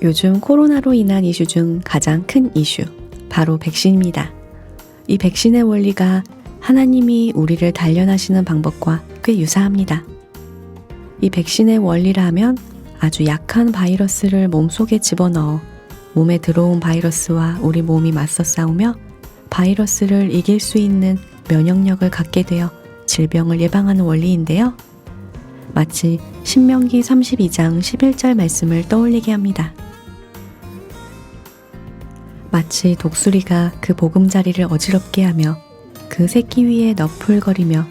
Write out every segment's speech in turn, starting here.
요즘 코로나로 인한 이슈 중 가장 큰 이슈, 바로 백신입니다. 이 백신의 원리가 하나님이 우리를 단련하시는 방법과 꽤 유사합니다. 이 백신의 원리라 하면 아주 약한 바이러스를 몸속에 집어넣어 몸에 들어온 바이러스와 우리 몸이 맞서 싸우며 바이러스를 이길 수 있는 면역력을 갖게 되어 질병을 예방하는 원리인데요. 마치 신명기 32장 11절 말씀을 떠올리게 합니다. 마치 독수리가 그 보금자리를 어지럽게 하며 그 새끼 위에 너풀거리며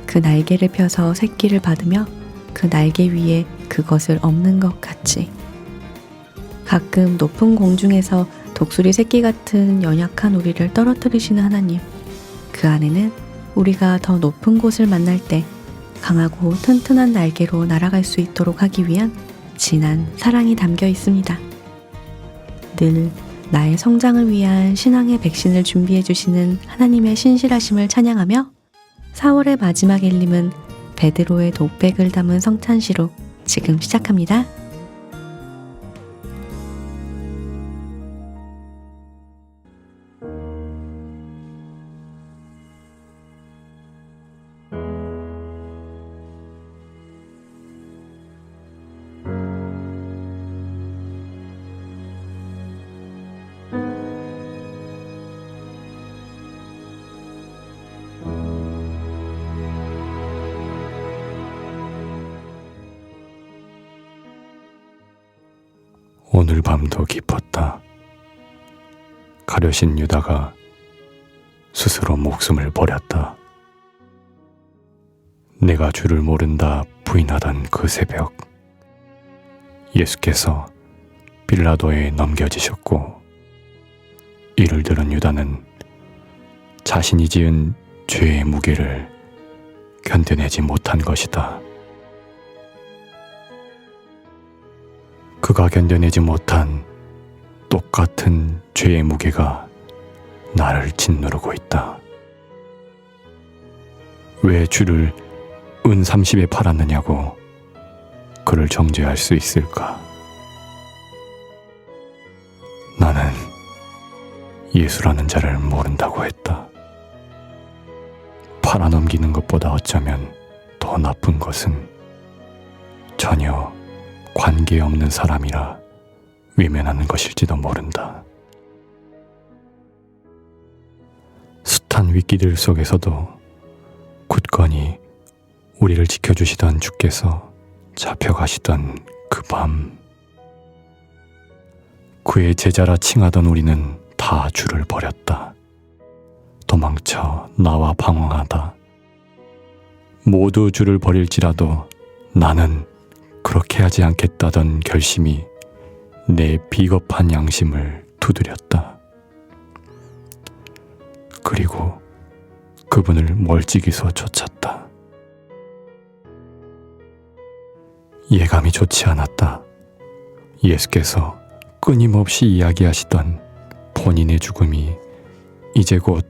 그 날개를 펴서 새끼를 받으며 그 날개 위에 그것을 엎는 것 같이, 가끔 높은 공중에서 독수리 새끼 같은 연약한 우리를 떨어뜨리시는 하나님, 그 안에는 우리가 더 높은 곳을 만날 때 강하고 튼튼한 날개로 날아갈 수 있도록 하기 위한 진한 사랑이 담겨 있습니다. 늘 나의 성장을 위한 신앙의 백신을 준비해 주시는 하나님의 신실하심을 찬양하며 4월의 마지막 일림은 베드로의 독백을 담은 성찬시로 지금 시작합니다. 오늘 밤도 깊었다. 가려신 유다가 스스로 목숨을 버렸다. 내가 주를 모른다 부인하던 그 새벽, 예수께서 빌라도에 넘겨지셨고, 이를 들은 유다는 자신이 지은 죄의 무게를 견뎌내지 못한 것이다. 그가 견뎌내지 못한 똑같은 죄의 무게가 나를 짓누르고 있다. 왜 주를 은 30에 팔았느냐고 그를 정죄할 수 있을까? 나는 예수라는 자를 모른다고 했다. 팔아넘기는 것보다 어쩌면 더 나쁜 것은 전혀 관계없는 사람이라 외면하는 것일지도 모른다. 숱한 위기들 속에서도 굳건히 우리를 지켜주시던 주께서 잡혀가시던 그 밤, 그의 제자라 칭하던 우리는 다 주를 버렸다. 도망쳐 나와 방황하다. 모두 주를 버릴지라도 나는 그렇게 하지 않겠다던 결심이 내 비겁한 양심을 두드렸다. 그리고 그분을 멀찍이서 쫓았다. 예감이 좋지 않았다. 예수께서 끊임없이 이야기하시던 본인의 죽음이 이제 곧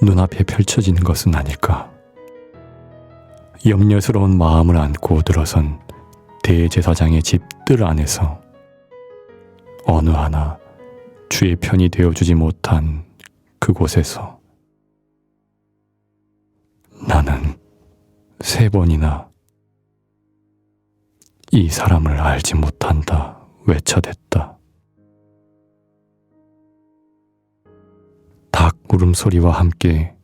눈앞에 펼쳐지는 것은 아닐까. 염려스러운 마음을 안고 들어선 대제사장의 집 뜰 안에서 어느 하나 주의 편이 되어주지 못한 그곳에서 나는 3번이나 이 사람을 알지 못한다 외쳐댔다. 닭 울음소리와 함께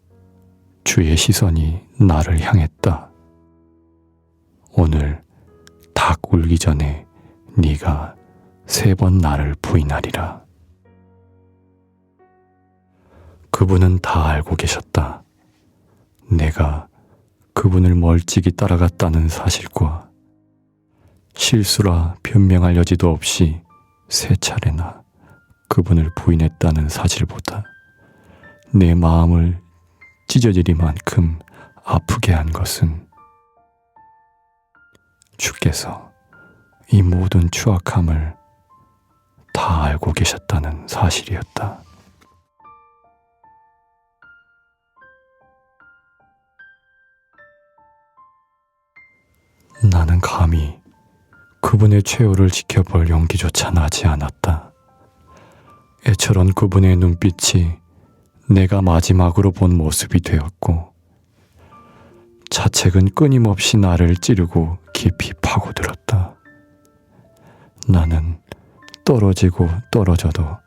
주의 시선이 나를 향했다. 오늘 닭 울기 전에 네가 3번 나를 부인하리라. 그분은 다 알고 계셨다. 내가 그분을 멀찍이 따라갔다는 사실과 실수라 변명할 여지도 없이 3차례나 그분을 부인했다는 사실보다 내 마음을 찢어지리만큼 아프게 한 것은 주께서 이 모든 추악함을 다 알고 계셨다는 사실이었다. 나는 감히 그분의 최후를 지켜볼 용기조차 나지 않았다. 애처럼 그분의 눈빛이 내가 마지막으로 본 모습이 되었고, 자책은 끊임없이 나를 찌르고 깊이 파고들었다. 나는 떨어지고 떨어져도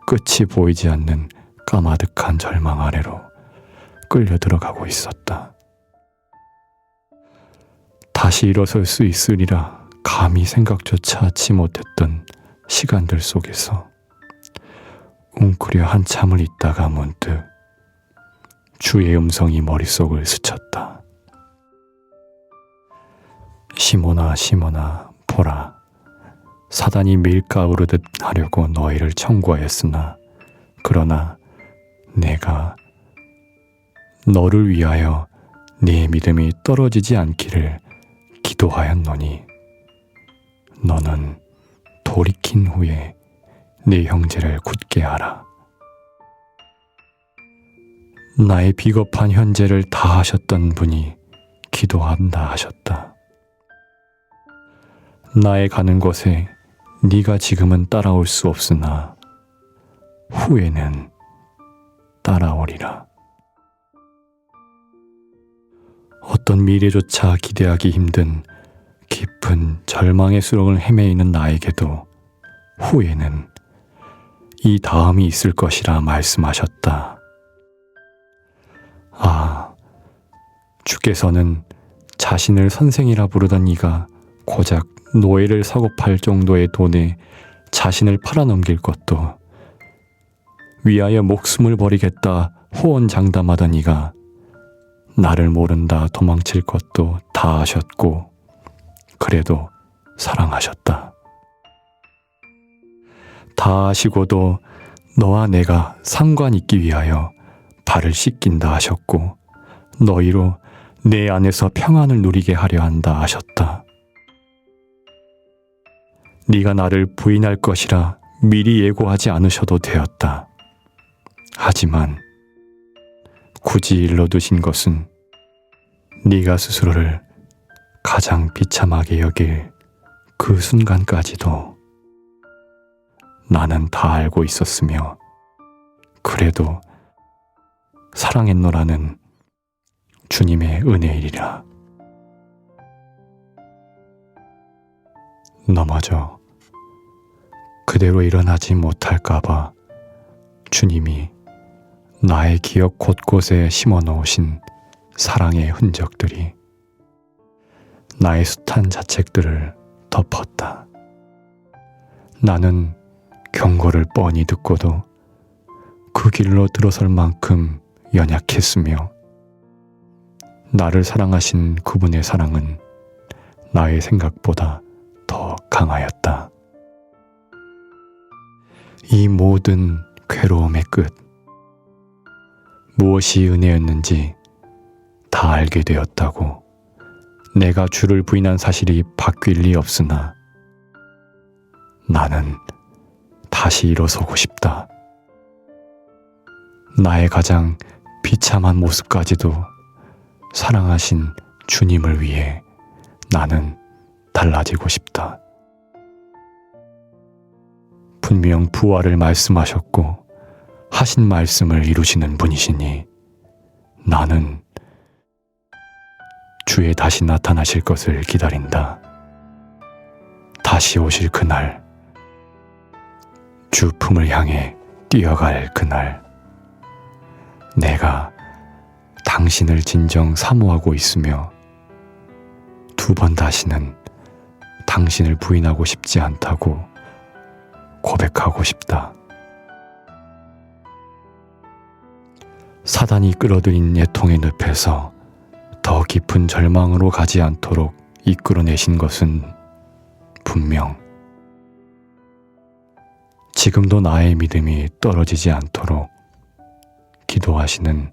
끝이 보이지 않는 까마득한 절망 아래로 끌려 들어가고 있었다. 다시 일어설 수 있으리라 감히 생각조차 하지 못했던 시간들 속에서 웅크려 한참을 있다가 문득 주의 음성이 머릿속을 스쳤다. 시몬아, 시몬아, 보라. 사단이 밀가오르듯 하려고 너희를 청구하였으나 그러나 내가 너를 위하여 네 믿음이 떨어지지 않기를 기도하였노니 너는 돌이킨 후에 네 형제를 굳게 하라. 나의 비겁한 현재를 다 하셨던 분이 기도한다 하셨다. 나의 가는 곳에 네가 지금은 따라올 수 없으나 후에는 따라오리라. 어떤 미래조차 기대하기 힘든 깊은 절망의 수렁을 헤매이는 나에게도 후에는 이 다음이 있을 것이라 말씀하셨다. 아, 주께서는 자신을 선생이라 부르던 이가 고작 노예를 사고 팔 정도의 돈에 자신을 팔아넘길 것도, 위하여 목숨을 버리겠다 호언장담하던 이가 나를 모른다 도망칠 것도 다 아셨고 그래도 사랑하셨다. 다 아시고도 너와 내가 상관 있기 위하여 발을 씻긴다 하셨고 너희로 내 안에서 평안을 누리게 하려 한다 하셨다. 네가 나를 부인할 것이라 미리 예고하지 않으셔도 되었다. 하지만 굳이 일러두신 것은 네가 스스로를 가장 비참하게 여길 그 순간까지도 나는 다 알고 있었으며 그래도 사랑했노라는 주님의 은혜이리라. 넘어져 그대로 일어나지 못할까봐 주님이 나의 기억 곳곳에 심어 놓으신 사랑의 흔적들이 나의 숱한 자책들을 덮었다. 나는 경고를 뻔히 듣고도 그 길로 들어설 만큼 연약했으며 나를 사랑하신 그분의 사랑은 나의 생각보다 더 강하였다. 이 모든 괴로움의 끝, 무엇이 은혜였는지 다 알게 되었다고 내가 주를 부인한 사실이 바뀔 리 없으나 나는 다시 일어서고 싶다. 나의 가장 비참한 모습까지도 사랑하신 주님을 위해 나는 달라지고 싶다. 분명 부활을 말씀하셨고 하신 말씀을 이루시는 분이시니 나는 주의 다시 나타나실 것을 기다린다. 다시 오실 그날, 주 품을 향해 뛰어갈 그날, 내가 당신을 진정 사모하고 있으며 두 번 다시는 당신을 부인하고 싶지 않다고 고백하고 싶다. 사단이 끌어들인 애통의 늪에서 더 깊은 절망으로 가지 않도록 이끌어내신 것은 분명 지금도 나의 믿음이 떨어지지 않도록 기도하시는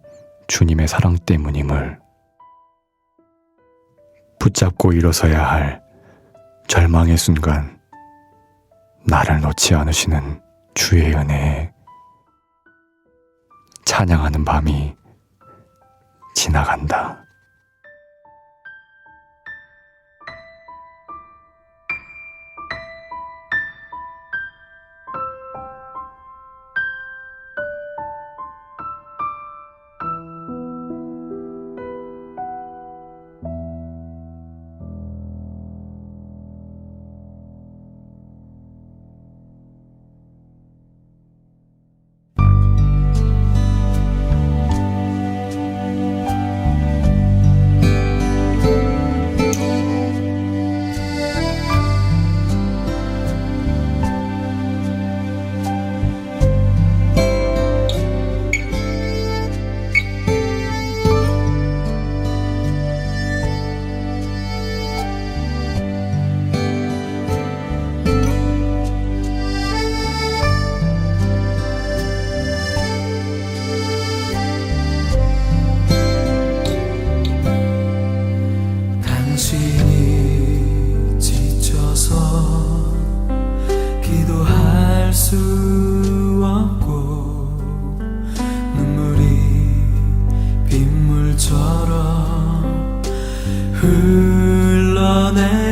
주님의 사랑 때문임을, 붙잡고 일어서야 할 절망의 순간 나를 놓지 않으시는 주의 은혜에 찬양하는 밤이 지나간다.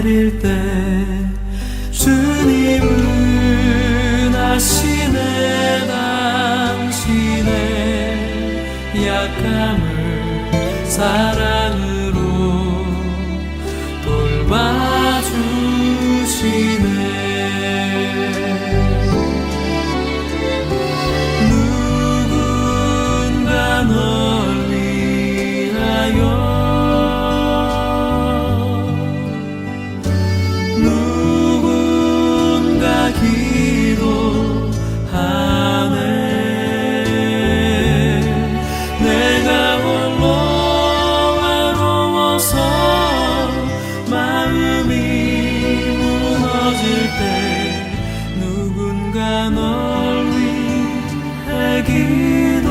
내릴 때 주님은 아시네 당신의 약함을 사랑으로 돌봐주시네. 누군가 널 위하여 누군가 기도하네. 내가 홀로 외로워서 마음이 무너질 때 누군가 널 위해 기도하네.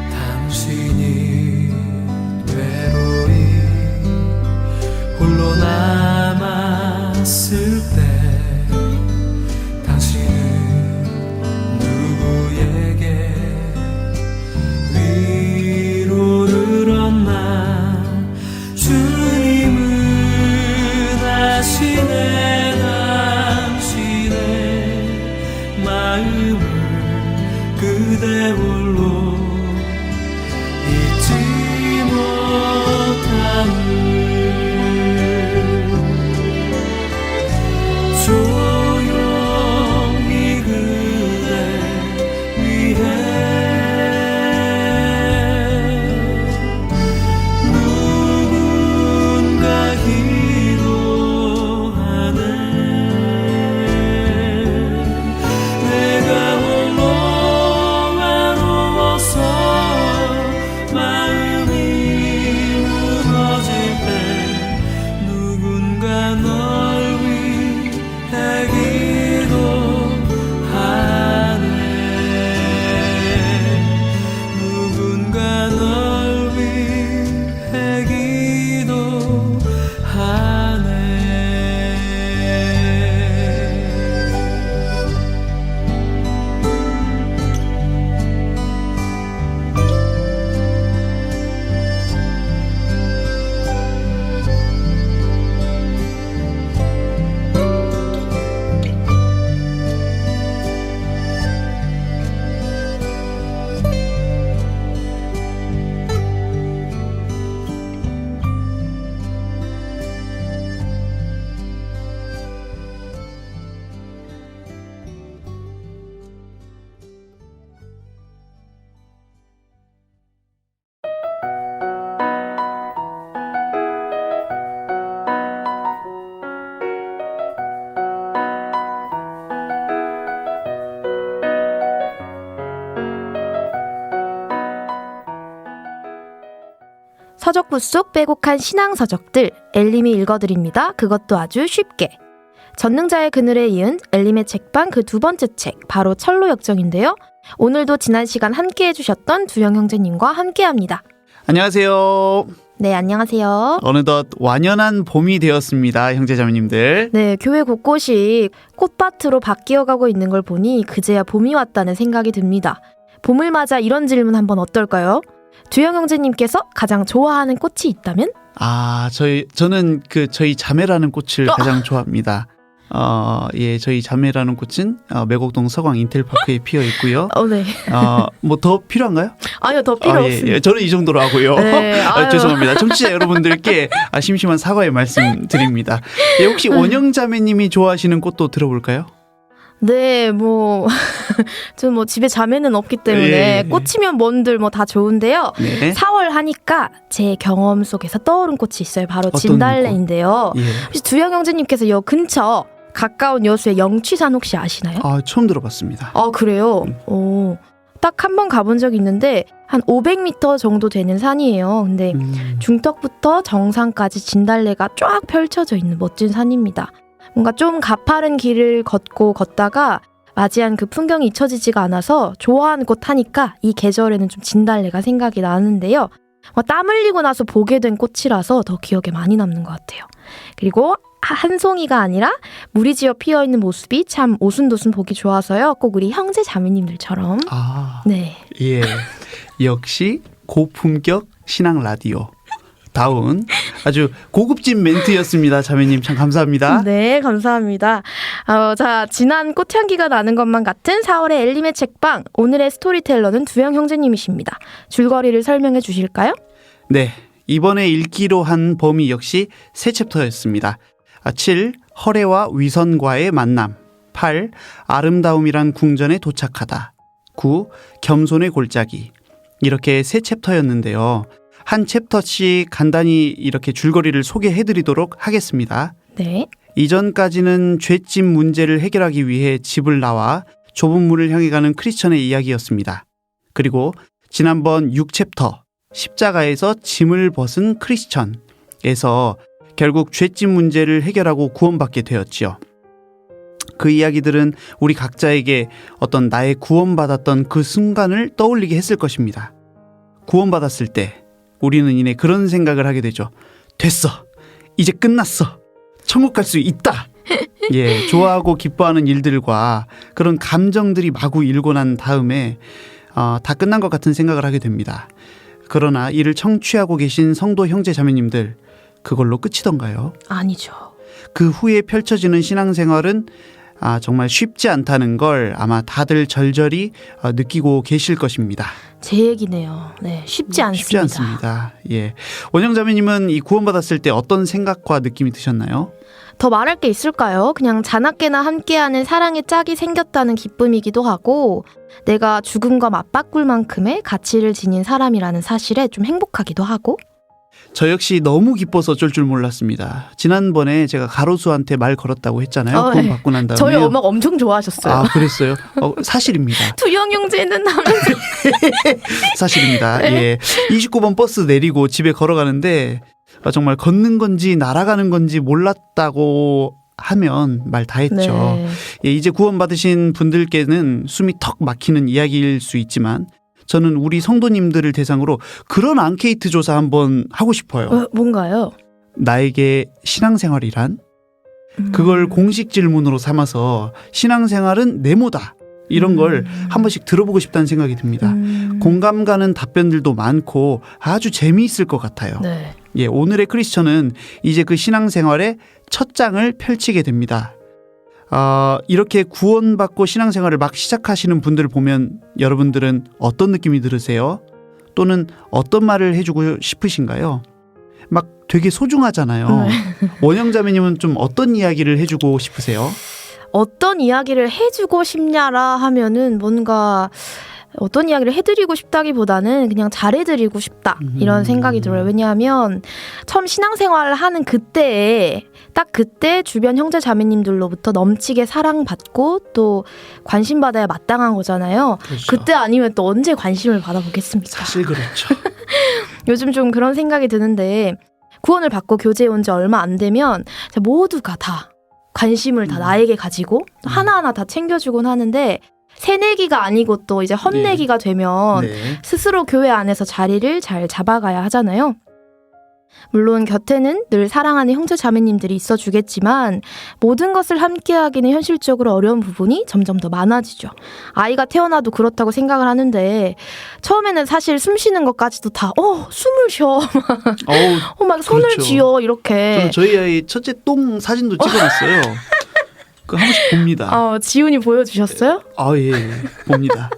당신이 외로이 홀로 남았을 때 당신은 누구에게 위로를 얻나. 주님은 아시네 당신의 마음을 그대 홀로 잊지 못함을. 조용히 그대 위해 누군가 기도하네. 내가 홀로 외로워서 마음이 무너질 때 누군가 널 위해 기도하네. 누군가 널 위해 기도하네. 서적부 속 빼곡한 신앙서적들 엘림이 읽어드립니다. 그것도 아주 쉽게. 전능자의 그늘에 이은 엘림의 책방 그 두 번째 책 바로 철로역정인데요. 오늘도 지난 시간 함께 해주셨던 두영 형제님과 함께합니다. 안녕하세요. 네, 안녕하세요. 어느덧 완연한 봄이 되었습니다. 형제자매님들. 네, 교회 곳곳이 꽃밭으로 바뀌어가고 있는 걸 보니 그제야 봄이 왔다는 생각이 듭니다. 봄을 맞아 이런 질문 한번 어떨까요? 두영 형제님께서 가장 좋아하는 꽃이 있다면? 저는 저희 자매라는 꽃을 가장 좋아합니다. 예, 저희 자매라는 꽃은 매곡동 서광 인텔파크에 피어 있고요. 네. 뭐 더 필요한가요? 아니요, 더 필요 없습니다. 예, 저는 이 정도로 하고요. 네, 죄송합니다. 청취자 여러분들께 심심한 사과의 말씀 드립니다. 예, 혹시 원영 자매님이 좋아하시는 꽃도 들어볼까요? 네, 저는 집에 자매는 없기 때문에 꽃이면 뭔들 다 좋은데요. 네. 4월 하니까 제 경험 속에서 떠오른 꽃이 있어요. 바로 진달래인데요. 예. 혹시 두영 형제님께서 여 근처 가까운 여수의 영취산 혹시 아시나요? 처음 들어봤습니다. 그래요? 딱 한 번 가본 적이 있는데 한 500m 정도 되는 산이에요. 근데 중턱부터 정상까지 진달래가 쫙 펼쳐져 있는 멋진 산입니다. 뭔가 좀 가파른 길을 걷다가 맞이한 그 풍경이 잊혀지지가 않아서 좋아하는 꽃 하니까 이 계절에는 좀 진달래가 생각이 나는데요. 땀 흘리고 나서 보게 된 꽃이라서 더 기억에 많이 남는 것 같아요. 그리고 한 송이가 아니라 무리지어 피어있는 모습이 참 오순도순 보기 좋아서요. 꼭 우리 형제 자매님들처럼. 네. 예. 역시 고품격 신앙 라디오 다운 아주 고급진 멘트였습니다. 자매님 참 감사합니다. 네, 감사합니다. 자, 진한 꽃향기가 나는 것만 같은 4월의 엘림의 책방. 오늘의 스토리텔러는 두영 형제님이십니다. 줄거리를 설명해 주실까요? 네, 이번에 읽기로 한 범위 역시 세 챕터였습니다. 7. 허례와 위선과의 만남. 8. 아름다움이란 궁전에 도착하다. 9. 겸손의 골짜기. 이렇게 세 챕터였는데요. 한 챕터씩 간단히 이렇게 줄거리를 소개해드리도록 하겠습니다. 네. 이전까지는 죄짐 문제를 해결하기 위해 집을 나와 좁은 문을 향해 가는 크리스천의 이야기였습니다. 그리고 지난번 6챕터 십자가에서 짐을 벗은 크리스천에서 결국 죄짐 문제를 해결하고 구원받게 되었지요. 그 이야기들은 우리 각자에게 어떤 나의 구원받았던 그 순간을 떠올리게 했을 것입니다. 구원받았을 때 우리는 이내 그런 생각을 하게 되죠. 됐어. 이제 끝났어. 천국 갈 수 있다. 예, 좋아하고 기뻐하는 일들과 그런 감정들이 마구 일고 난 다음에 다 끝난 것 같은 생각을 하게 됩니다. 그러나 이를 청취하고 계신 성도 형제 자매님들, 그걸로 끝이던가요? 아니죠. 그 후에 펼쳐지는 신앙생활은 정말 쉽지 않다는 걸 아마 다들 절절히 느끼고 계실 것입니다. 제 얘기네요. 네, 쉽지 않습니다. 쉽지 않습니다. 예, 원영 자매님은 이 구원받았을 때 어떤 생각과 느낌이 드셨나요? 더 말할 게 있을까요? 그냥 자나깨나 함께하는 사랑의 짝이 생겼다는 기쁨이기도 하고 내가 죽음과 맞바꿀 만큼의 가치를 지닌 사람이라는 사실에 좀 행복하기도 하고 저 역시 너무 기뻐서 어쩔 줄 몰랐습니다. 지난번에 제가 가로수한테 말 걸었다고 했잖아요. 구원 받고 난 다음에. 저희 엄마가 엄청 좋아하셨어요. 아, 그랬어요? 사실입니다. 두영 형제는 하면서 사실입니다. 네. 예, 29번 버스 내리고 집에 걸어가는데 정말 걷는 건지 날아가는 건지 몰랐다고 하면 말 다 했죠. 네. 예, 이제 구원받으신 분들께는 숨이 턱 막히는 이야기일 수 있지만 저는 우리 성도님들을 대상으로 그런 앙케이트 조사 한번 하고 싶어요. 뭔가요? 나에게 신앙생활이란? 그걸 공식 질문으로 삼아서 신앙생활은 네모다. 이런 걸 한 번씩 들어보고 싶다는 생각이 듭니다. 공감 가는 답변들도 많고 아주 재미있을 것 같아요. 네. 예, 오늘의 크리스천은 이제 그 신앙생활의 첫 장을 펼치게 됩니다. 이렇게 구원받고 신앙생활을 막 시작하시는 분들을 보면 여러분들은 어떤 느낌이 들으세요? 또는 어떤 말을 해주고 싶으신가요? 막 되게 소중하잖아요. 네. 원영자매님은 좀 어떤 이야기를 해주고 싶으세요? 어떤 이야기를 해주고 싶냐라 하면은 뭔가 어떤 이야기를 해드리고 싶다기보다는 그냥 잘해드리고 싶다 이런 생각이 들어요. 왜냐하면 처음 신앙생활을 하는 그때에 딱 그때 주변 형제 자매님들로부터 넘치게 사랑받고 또 관심받아야 마땅한 거잖아요. 그렇죠. 그때 아니면 또 언제 관심을 받아보겠습니까? 사실 그렇죠. 요즘 좀 그런 생각이 드는데 구원을 받고 교제에 온 지 얼마 안 되면 모두가 다 관심을 다 나에게 가지고 하나하나 다 챙겨주곤 하는데 새내기가 아니고 또 이제 헛내기가 되면 네. 스스로 교회 안에서 자리를 잘 잡아가야 하잖아요. 물론 곁에는 늘 사랑하는 형제 자매님들이 있어주겠지만 모든 것을 함께하기는 현실적으로 어려운 부분이 점점 더 많아지죠. 아이가 태어나도 그렇다고 생각을 하는데 처음에는 사실 숨 쉬는 것까지도 다 숨을 쉬어 막 손을 그렇죠. 쥐어 이렇게 저는 저희 아이 첫째 똥 사진도 찍어놨어요. 그 한 번씩 봅니다. 지훈이 보여주셨어요? 예, 봅니다.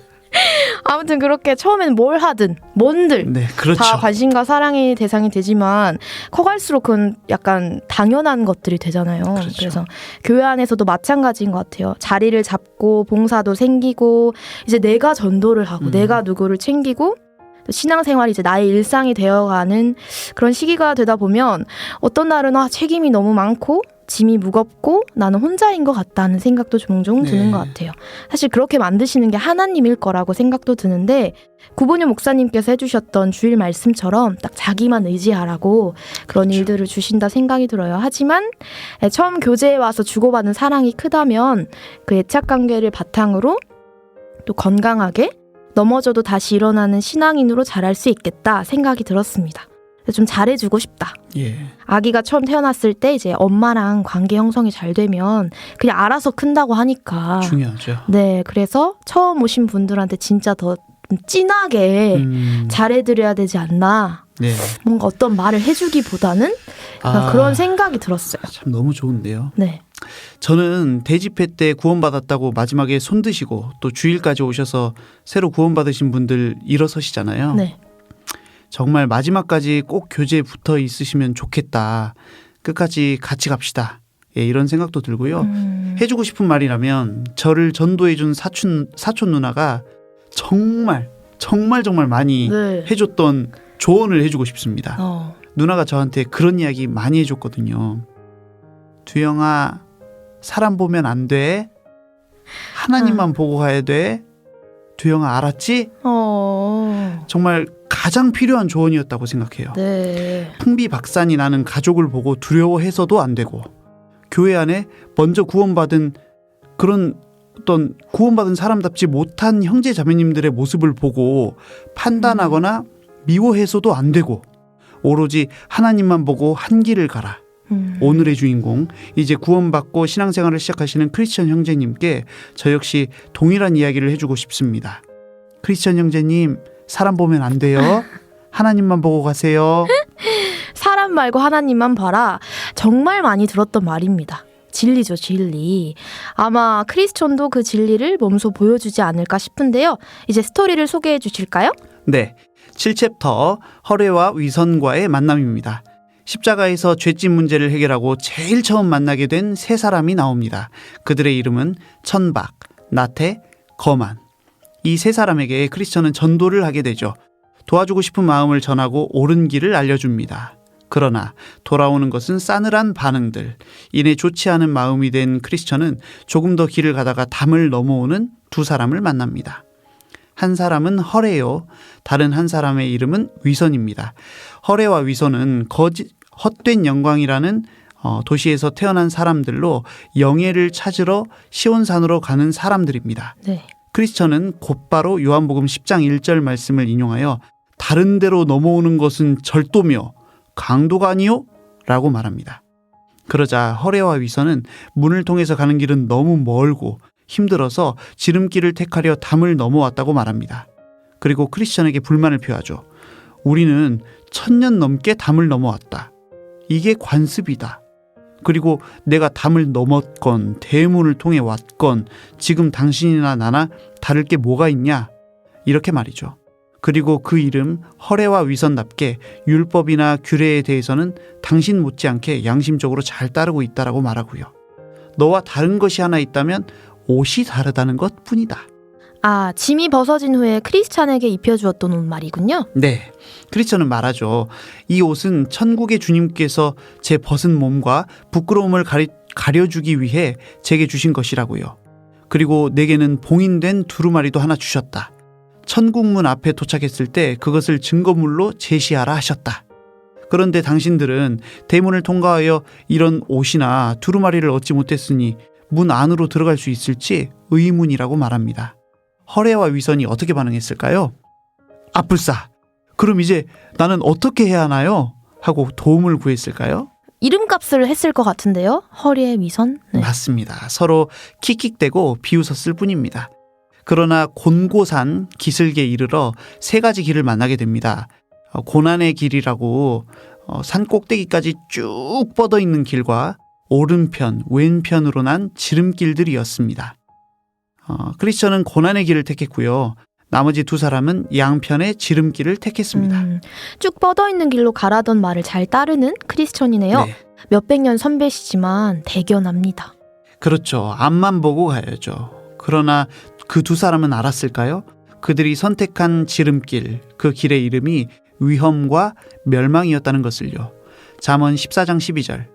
아무튼 그렇게 처음에는 뭘 하든 뭔들 네, 그렇죠. 다 관심과 사랑의 대상이 되지만 커갈수록 그건 약간 당연한 것들이 되잖아요. 그렇죠. 그래서 교회 안에서도 마찬가지인 것 같아요. 자리를 잡고 봉사도 생기고 이제 내가 전도를 하고 내가 누구를 챙기고 또 신앙생활이 이제 나의 일상이 되어가는 그런 시기가 되다 보면 어떤 날은 책임이 너무 많고 짐이 무겁고 나는 혼자인 것 같다는 생각도 종종 네. 드는 것 같아요. 사실 그렇게 만드시는 게 하나님일 거라고 생각도 드는데 구본유 목사님께서 해주셨던 주일 말씀처럼 딱 자기만 의지하라고 그런 그렇죠. 일들을 주신다 생각이 들어요. 하지만 처음 교제에 와서 주고받은 사랑이 크다면 그 애착관계를 바탕으로 또 건강하게 넘어져도 다시 일어나는 신앙인으로 자랄 수 있겠다 생각이 들었습니다. 좀 잘해주고 싶다. 예. 아기가 처음 태어났을 때 이제 엄마랑 관계 형성이 잘 되면 그냥 알아서 큰다고 하니까. 중요하죠. 네, 그래서 처음 오신 분들한테 진짜 더 진하게 잘해드려야 되지 않나. 네. 뭔가 어떤 말을 해주기보다는 그런 생각이 들었어요. 참 너무 좋은데요. 네. 저는 대집회 때 구원받았다고 마지막에 손 드시고 또 주일까지 오셔서 새로 구원받으신 분들 일어서시잖아요. 네. 정말 마지막까지 꼭 교제에 붙어 있으시면 좋겠다. 끝까지 같이 갑시다. 예, 이런 생각도 들고요. 해주고 싶은 말이라면 저를 전도해준 사촌 누나가 정말 많이 네. 해줬던 조언을 해주고 싶습니다. 어. 누나가 저한테 그런 이야기 많이 해줬거든요. 두영아, 사람 보면 안 돼. 하나님만 보고 가야 돼. 두영아, 알았지? 정말 가장 필요한 조언이었다고 생각해요. 네. 풍비박산이 나는 가족을 보고 두려워해서도 안 되고, 교회 안에 먼저 구원받은 그런 어떤 구원받은 사람답지 못한 형제 자매님들의 모습을 보고 판단하거나 미워해서도 안 되고, 오로지 하나님만 보고 한 길을 가라. 오늘의 주인공, 이제 구원받고 신앙생활을 시작하시는 크리스천 형제님께 저 역시 동일한 이야기를 해주고 싶습니다. 크리스천 형제님, 사람 보면 안 돼요. 하나님만 보고 가세요. 사람 말고 하나님만 봐라. 정말 많이 들었던 말입니다. 진리죠, 진리. 아마 크리스천도 그 진리를 몸소 보여주지 않을까 싶은데요. 이제 스토리를 소개해 주실까요? 네, 7챕터 허례와 위선과의 만남입니다. 십자가에서 죄짐 문제를 해결하고 제일 처음 만나게 된 세 사람이 나옵니다. 그들의 이름은 천박, 나태, 거만. 이 세 사람에게 크리스천은 전도를 하게 되죠. 도와주고 싶은 마음을 전하고 옳은 길을 알려줍니다. 그러나 돌아오는 것은 싸늘한 반응들. 이내 좋지 않은 마음이 된 크리스천은 조금 더 길을 가다가 담을 넘어오는 두 사람을 만납니다. 한 사람은 허례요, 다른 한 사람의 이름은 위선입니다. 허례와 위선은 헛된 영광이라는 도시에서 태어난 사람들로 영예를 찾으러 시온산으로 가는 사람들입니다. 네. 크리스천은 곧바로 요한복음 10장 1절 말씀을 인용하여 다른 데로 넘어오는 것은 절도며 강도가 아니요? 라고 말합니다. 그러자 허례와 위선은 문을 통해서 가는 길은 너무 멀고 힘들어서 지름길을 택하려 담을 넘어왔다고 말합니다. 그리고 크리스천에게 불만을 표하죠. 우리는 1000년 넘게 담을 넘어왔다. 이게 관습이다. 그리고 내가 담을 넘었건 대문을 통해 왔건 지금 당신이나 나나 다를 게 뭐가 있냐? 이렇게 말이죠. 그리고 그 이름 허례와 위선답게 율법이나 규례에 대해서는 당신 못지않게 양심적으로 잘 따르고 있다라고 말하고요. 너와 다른 것이 하나 있다면 옷이 다르다는 것 뿐이다. 아, 짐이 벗어진 후에 크리스찬에게 입혀주었던 옷 말이군요. 네, 크리스천은 말하죠. 이 옷은 천국의 주님께서 제 벗은 몸과 부끄러움을 가려주기 위해 제게 주신 것이라고요. 그리고 내게는 봉인된 두루마리도 하나 주셨다. 천국문 앞에 도착했을 때 그것을 증거물로 제시하라 하셨다. 그런데 당신들은 대문을 통과하여 이런 옷이나 두루마리를 얻지 못했으니 문 안으로 들어갈 수 있을지 의문이라고 말합니다. 허례와 위선이 어떻게 반응했을까요? 아뿔싸, 그럼 이제 나는 어떻게 해야 하나요? 하고 도움을 구했을까요? 이름값을 했을 것 같은데요. 허리의 위선. 네. 맞습니다. 서로 킥킥대고 비웃었을 뿐입니다. 그러나 곤고산 기슭에 이르러 세 가지 길을 만나게 됩니다. 고난의 길이라고 산 꼭대기까지 쭉 뻗어 있는 길과 오른편, 왼편으로 난 지름길들이었습니다. 크리스천은 고난의 길을 택했고요. 나머지 두 사람은 양편의 지름길을 택했습니다. 쭉 뻗어 있는 길로 가라던 말을 잘 따르는 크리스천이네요. 네. 몇백 년 선배시지만 대견합니다. 그렇죠. 앞만 보고 가야죠. 그러나 그 두 사람은 알았을까요? 그들이 선택한 지름길, 그 길의 이름이 위험과 멸망이었다는 것을요. 잠언 14장 12절.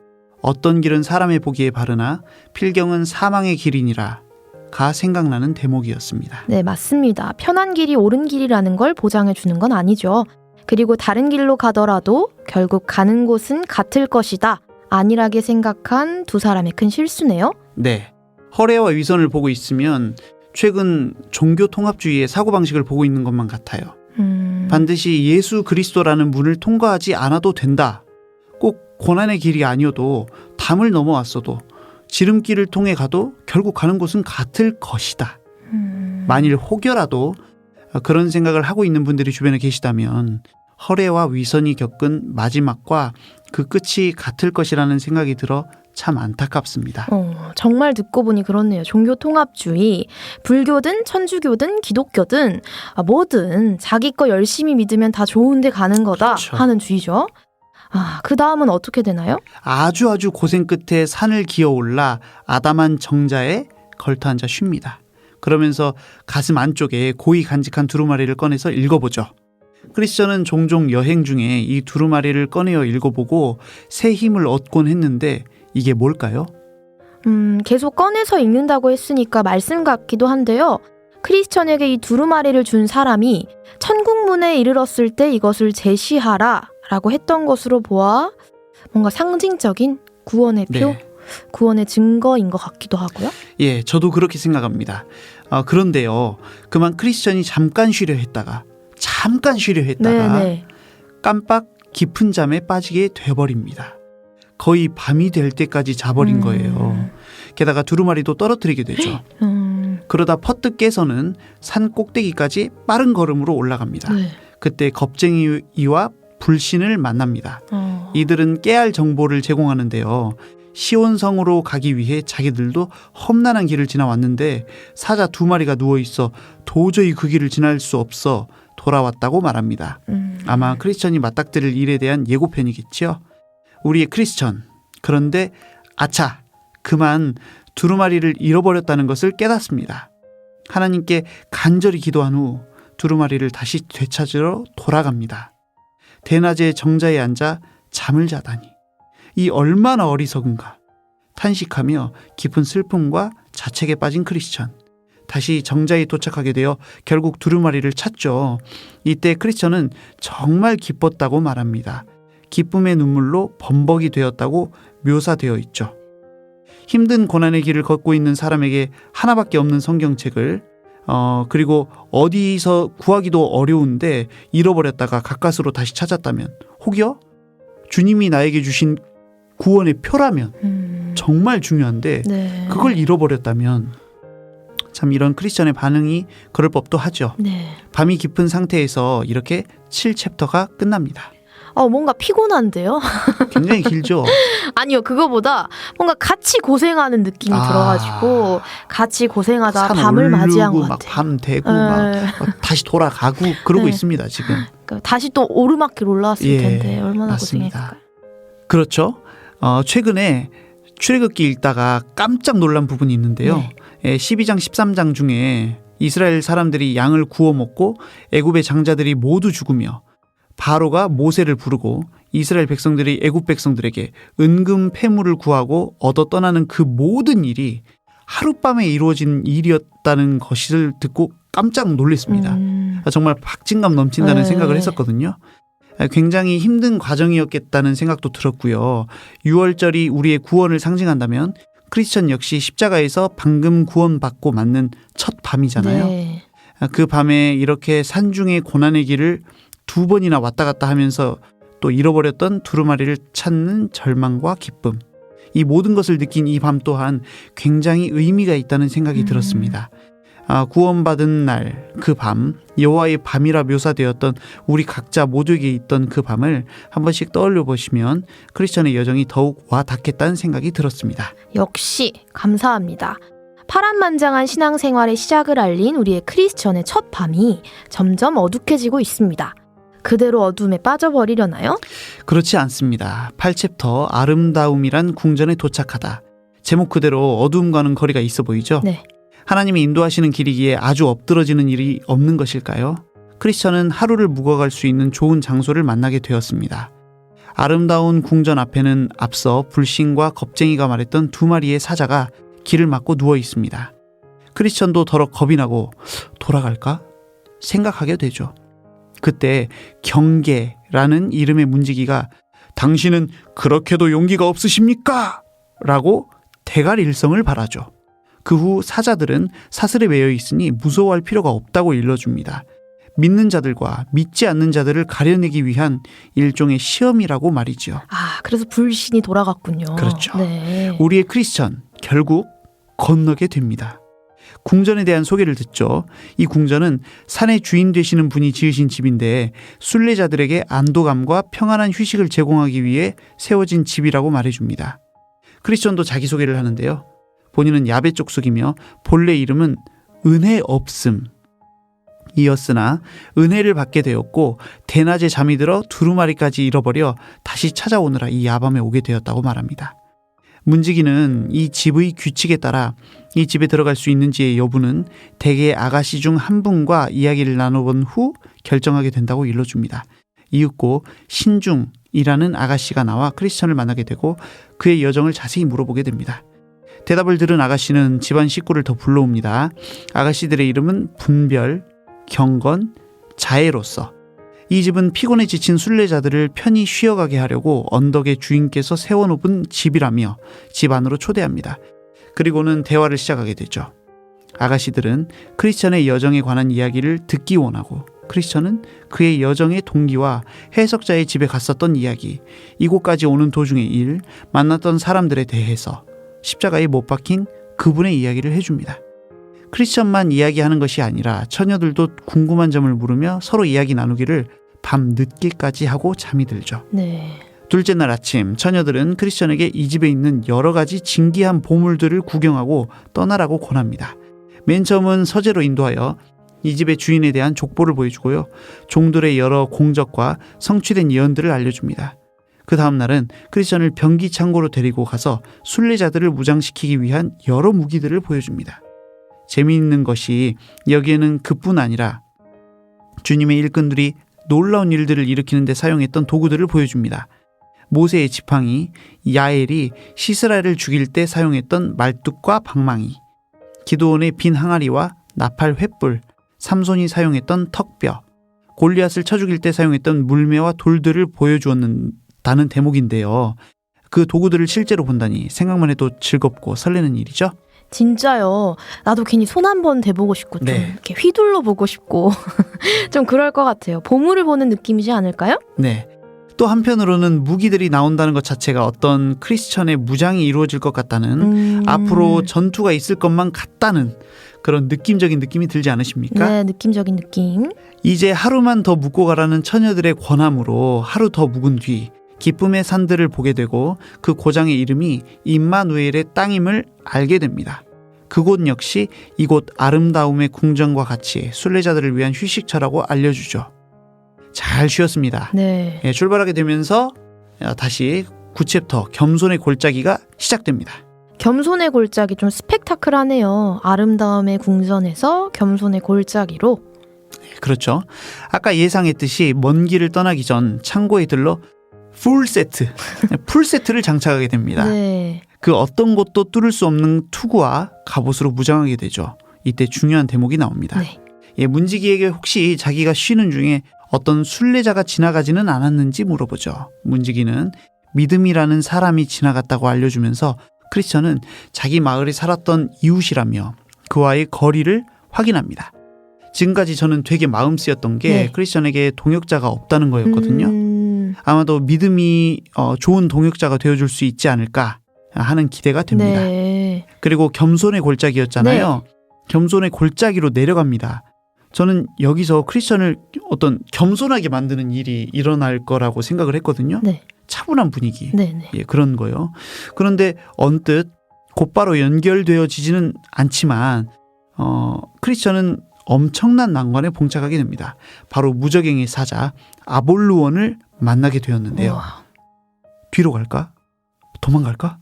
어떤 길은 사람의 보기에 바르나 필경은 사망의 길이니라 가 생각나는 대목이었습니다. 네, 맞습니다. 편한 길이 옳은 길이라는 걸 보장해 주는 건 아니죠. 그리고 다른 길로 가더라도 결국 가는 곳은 같을 것이다. 안일하게 생각한 두 사람의 큰 실수네요. 네, 허례와 위선을 보고 있으면 최근 종교 통합주의의 사고방식을 보고 있는 것만 같아요. 반드시 예수 그리스도라는 문을 통과하지 않아도 된다. 꼭 고난의 길이 아니어도 담을 넘어왔어도 지름길을 통해 가도 결국 가는 곳은 같을 것이다. 만일 혹여라도 그런 생각을 하고 있는 분들이 주변에 계시다면 허례와 위선이 겪은 마지막과 그 끝이 같을 것이라는 생각이 들어 참 안타깝습니다. 정말 듣고 보니 그렇네요. 종교 통합주의, 불교든 천주교든 기독교든 뭐든 자기 거 열심히 믿으면 다 좋은데 가는 거다 그렇죠. 하는 주의죠. 그 다음은 어떻게 되나요? 아주 고생 끝에 산을 기어올라 아담한 정자에 걸터앉아 쉽니다. 그러면서 가슴 안쪽에 고이 간직한 두루마리를 꺼내서 읽어보죠. 크리스천은 종종 여행 중에 이 두루마리를 꺼내어 읽어보고 새 힘을 얻곤 했는데 이게 뭘까요? 계속 꺼내서 읽는다고 했으니까 말씀 같기도 한데요. 크리스천에게 이 두루마리를 준 사람이 천국문에 이르렀을 때 이것을 제시하라 라고 했던 것으로 보아 뭔가 상징적인 구원의 표, 네. 구원의 증거인 것 같기도 하고요. 예, 저도 그렇게 생각합니다. 그런데요, 그만 크리스천이 잠깐 쉬려 했다가 네네. 깜빡 깊은 잠에 빠지게 돼버립니다. 거의 밤이 될 때까지 자버린 거예요. 게다가 두루마리도 떨어뜨리게 되죠. 그러다 퍼뜩 깨서는 산 꼭대기까지 빠른 걸음으로 올라갑니다. 네. 그때 겁쟁이와 불신을 만납니다. 이들은 깨알 정보를 제공하는데요. 시온성으로 가기 위해 자기들도 험난한 길을 지나왔는데 사자 2마리가 누워있어 도저히 그 길을 지날 수 없어 돌아왔다고 말합니다. 아마 크리스천이 맞닥뜨릴 일에 대한 예고편이겠죠. 우리의 크리스천. 그런데 아차, 그만 두루마리를 잃어버렸다는 것을 깨닫습니다. 하나님께 간절히 기도한 후 두루마리를 다시 되찾으러 돌아갑니다. 대낮에 정자에 앉아 잠을 자다니 이 얼마나 어리석은가 탄식하며 깊은 슬픔과 자책에 빠진 크리스천. 다시 정자에 도착하게 되어 결국 두루마리를 찾죠. 이때 크리스천은 정말 기뻤다고 말합니다. 기쁨의 눈물로 범벅이 되었다고 묘사되어 있죠. 힘든 고난의 길을 걷고 있는 사람에게 하나밖에 없는 성경책을 그리고 어디서 구하기도 어려운데 잃어버렸다가 가까스로 다시 찾았다면, 혹여 주님이 나에게 주신 구원의 표라면 정말 중요한데 네. 그걸 잃어버렸다면 참 이런 크리스천의 반응이 그럴 법도 하죠. 네. 밤이 깊은 상태에서 이렇게 7챕터가 끝납니다. 뭔가 피곤한데요? 굉장히 길죠. 아니요, 그거보다 뭔가 같이 고생하는 느낌이 들어가지고 같이 고생하다 산 밤을 오르고 맞이한 것 막 같아요. 밤 되고 막 다시 돌아가고 그러고 네. 있습니다 지금. 그러니까 다시 또 오르막길 올라왔을 예, 텐데 얼마나 맞습니다. 고생했을까요? 그렇죠. 최근에 출애굽기 읽다가 깜짝 놀란 부분이 있는데요. 네. 12장 13장 중에 이스라엘 사람들이 양을 구워 먹고 애굽의 장자들이 모두 죽으며 바로가 모세를 부르고 이스라엘 백성들이 애굽 백성들에게 은금 패물을 구하고 얻어 떠나는 그 모든 일이 하룻밤에 이루어진 일이었다는 것을 듣고 깜짝 놀랐습니다. 정말 박진감 넘친다는 네. 생각을 했었거든요. 굉장히 힘든 과정이었겠다는 생각도 들었고요. 6월절이 우리의 구원을 상징한다면 크리스천 역시 십자가에서 방금 구원받고 맞는 첫 밤이잖아요. 네. 그 밤에 이렇게 산중의 고난의 길을 2번이나 왔다 갔다 하면서 또 잃어버렸던 두루마리를 찾는 절망과 기쁨, 이 모든 것을 느낀 이 밤 또한 굉장히 의미가 있다는 생각이 들었습니다. 구원받은 날 그 밤, 여호와의 밤이라 묘사되었던 우리 각자 모두에게 있던 그 밤을 한 번씩 떠올려 보시면 크리스천의 여정이 더욱 와 닿겠다는 생각이 들었습니다. 역시 감사합니다. 파란만장한 신앙생활의 시작을 알린 우리의 크리스천의 첫 밤이 점점 어둑해지고 있습니다. 그대로 어둠에 빠져버리려나요? 그렇지 않습니다. 8챕터 아름다움이란 궁전에 도착하다. 제목 그대로 어두움과는 거리가 있어 보이죠? 네. 하나님이 인도하시는 길이기에 아주 엎드러지는 일이 없는 것일까요? 크리스천은 하루를 묵어갈 수 있는 좋은 장소를 만나게 되었습니다. 아름다운 궁전 앞에는 앞서 불신과 겁쟁이가 말했던 두 마리의 사자가 길을 막고 누워 있습니다. 크리스천도 더러 겁이 나고 돌아갈까 생각하게 되죠. 그때 경계라는 이름의 문지기가 당신은 그렇게도 용기가 없으십니까? 라고 대갈일성을 바라죠. 그 후 사자들은 사슬에 매여 있으니 무서워할 필요가 없다고 일러줍니다. 믿는 자들과 믿지 않는 자들을 가려내기 위한 일종의 시험이라고 말이지요. 아, 그래서 불신이 돌아갔군요. 그렇죠. 네. 우리의 크리스천 결국 건너게 됩니다. 궁전에 대한 소개를 듣죠. 이 궁전은 산의 주인 되시는 분이 지으신 집인데 순례자들에게 안도감과 평안한 휴식을 제공하기 위해 세워진 집이라고 말해줍니다. 크리스천도 자기소개를 하는데요. 본인은 야베 족속이며 본래 이름은 은혜 없음 이었으나 은혜를 받게 되었고 대낮에 잠이 들어 두루마리까지 잃어버려 다시 찾아오느라 이 야밤에 오게 되었다고 말합니다. 문지기는 이 집의 규칙에 따라 이 집에 들어갈 수 있는지의 여부는 대개 아가씨 중 한 분과 이야기를 나눠본 후 결정하게 된다고 일러줍니다. 이윽고 신중이라는 아가씨가 나와 크리스천을 만나게 되고 그의 여정을 자세히 물어보게 됩니다. 대답을 들은 아가씨는 집안 식구를 더 불러옵니다. 아가씨들의 이름은 분별, 경건, 자애로서 이 집은 피곤에 지친 순례자들을 편히 쉬어가게 하려고 언덕에 주인께서 세워놓은 집이라며 집 안으로 초대합니다. 그리고는 대화를 시작하게 되죠. 아가씨들은 크리스천의 여정에 관한 이야기를 듣기 원하고 크리스천은 그의 여정의 동기와 해석자의 집에 갔었던 이야기, 이곳까지 오는 도중의 일, 만났던 사람들에 대해서 십자가에 못 박힌 그분의 이야기를 해줍니다. 크리스천만 이야기하는 것이 아니라 처녀들도 궁금한 점을 물으며 서로 이야기 나누기를 밤 늦게까지 하고 잠이 들죠. 네. 둘째 날 아침 처녀들은 크리스천에게 이 집에 있는 여러 가지 진귀한 보물들을 구경하고 떠나라고 권합니다. 맨 처음은 서재로 인도하여 이 집의 주인에 대한 족보를 보여주고요. 종들의 여러 공적과 성취된 예언들을 알려줍니다. 그 다음 날은 크리스천을 병기 창고로 데리고 가서 순례자들을 무장시키기 위한 여러 무기들을 보여줍니다. 재미있는 것이 여기에는 그뿐 아니라 주님의 일꾼들이 놀라운 일들을 일으키는 데 사용했던 도구들을 보여줍니다. 모세의 지팡이, 야엘이 시스라를 죽일 때 사용했던 말뚝과 방망이, 기드온의 빈 항아리와 나팔 횃불, 삼손이 사용했던 턱뼈, 골리앗을 쳐 죽일 때 사용했던 물매와 돌들을 보여주었다는 대목인데요. 그 도구들을 실제로 본다니 생각만 해도 즐겁고 설레는 일이죠. 진짜요. 나도 괜히 손 한번 대보고 싶고 좀 네. 이렇게 휘둘러 보고 싶고 좀 그럴 것 같아요. 보물을 보는 느낌이지 않을까요? 네. 또 한편으로는 무기들이 나온다는 것 자체가 어떤 크리스천의 무장이 이루어질 것 같다는 앞으로 전투가 있을 것만 같다는 그런 느낌적인 느낌이 들지 않으십니까? 네, 느낌적인 느낌. 이제 하루만 더 묵고 가라는 처녀들의 권함으로 하루 더 묵은 뒤 기쁨의 산들을 보게 되고 그 고장의 이름이 임마누엘의 땅임을 알게 됩니다. 그곳 역시 이곳 아름다움의 궁전과 같이 순례자들을 위한 휴식처라고 알려주죠. 잘 쉬었습니다. 네. 예, 출발하게 되면서 다시 9챕터 겸손의 골짜기가 시작됩니다. 겸손의 골짜기 좀 스펙타클하네요. 아름다움의 궁전에서 겸손의 골짜기로. 그렇죠. 아까 예상했듯이 먼 길을 떠나기 전 창고에 들러 풀세트를 장착하게 됩니다. 네. 그 어떤 것도 뚫을 수 없는 투구와 갑옷으로 무장하게 되죠. 이때 중요한 대목이 나옵니다. 네. 예, 문지기에게 혹시 자기가 쉬는 중에 어떤 순례자가 지나가지는 않았는지 물어보죠. 문지기는 믿음이라는 사람이 지나갔다고 알려주면서 크리스천은 자기 마을에 살았던 이웃이라며 그와의 거리를 확인합니다. 지금까지 저는 되게 마음 쓰였던 게 네. 크리스천에게 동역자가 없다는 거였거든요. 아마도 믿음이 좋은 동역자가 되어줄 수 있지 않을까 하는 기대가 됩니다. 네. 그리고 겸손의 골짜기였잖아요. 겸손의 골짜기로 내려갑니다. 저는 여기서 크리스천을 어떤 겸손하게 만드는 일이 일어날 거라고 생각을 했거든요. 네. 차분한 분위기. 네. 네. 예, 그런 거요. 그런데 언뜻 곧바로 연결되어지지는 않지만 크리스천은 엄청난 난관에 봉착하게 됩니다. 바로 무적행의 사자 아볼루원을 만나게 되었는데요. 우와. 뒤로 갈까? 도망갈까?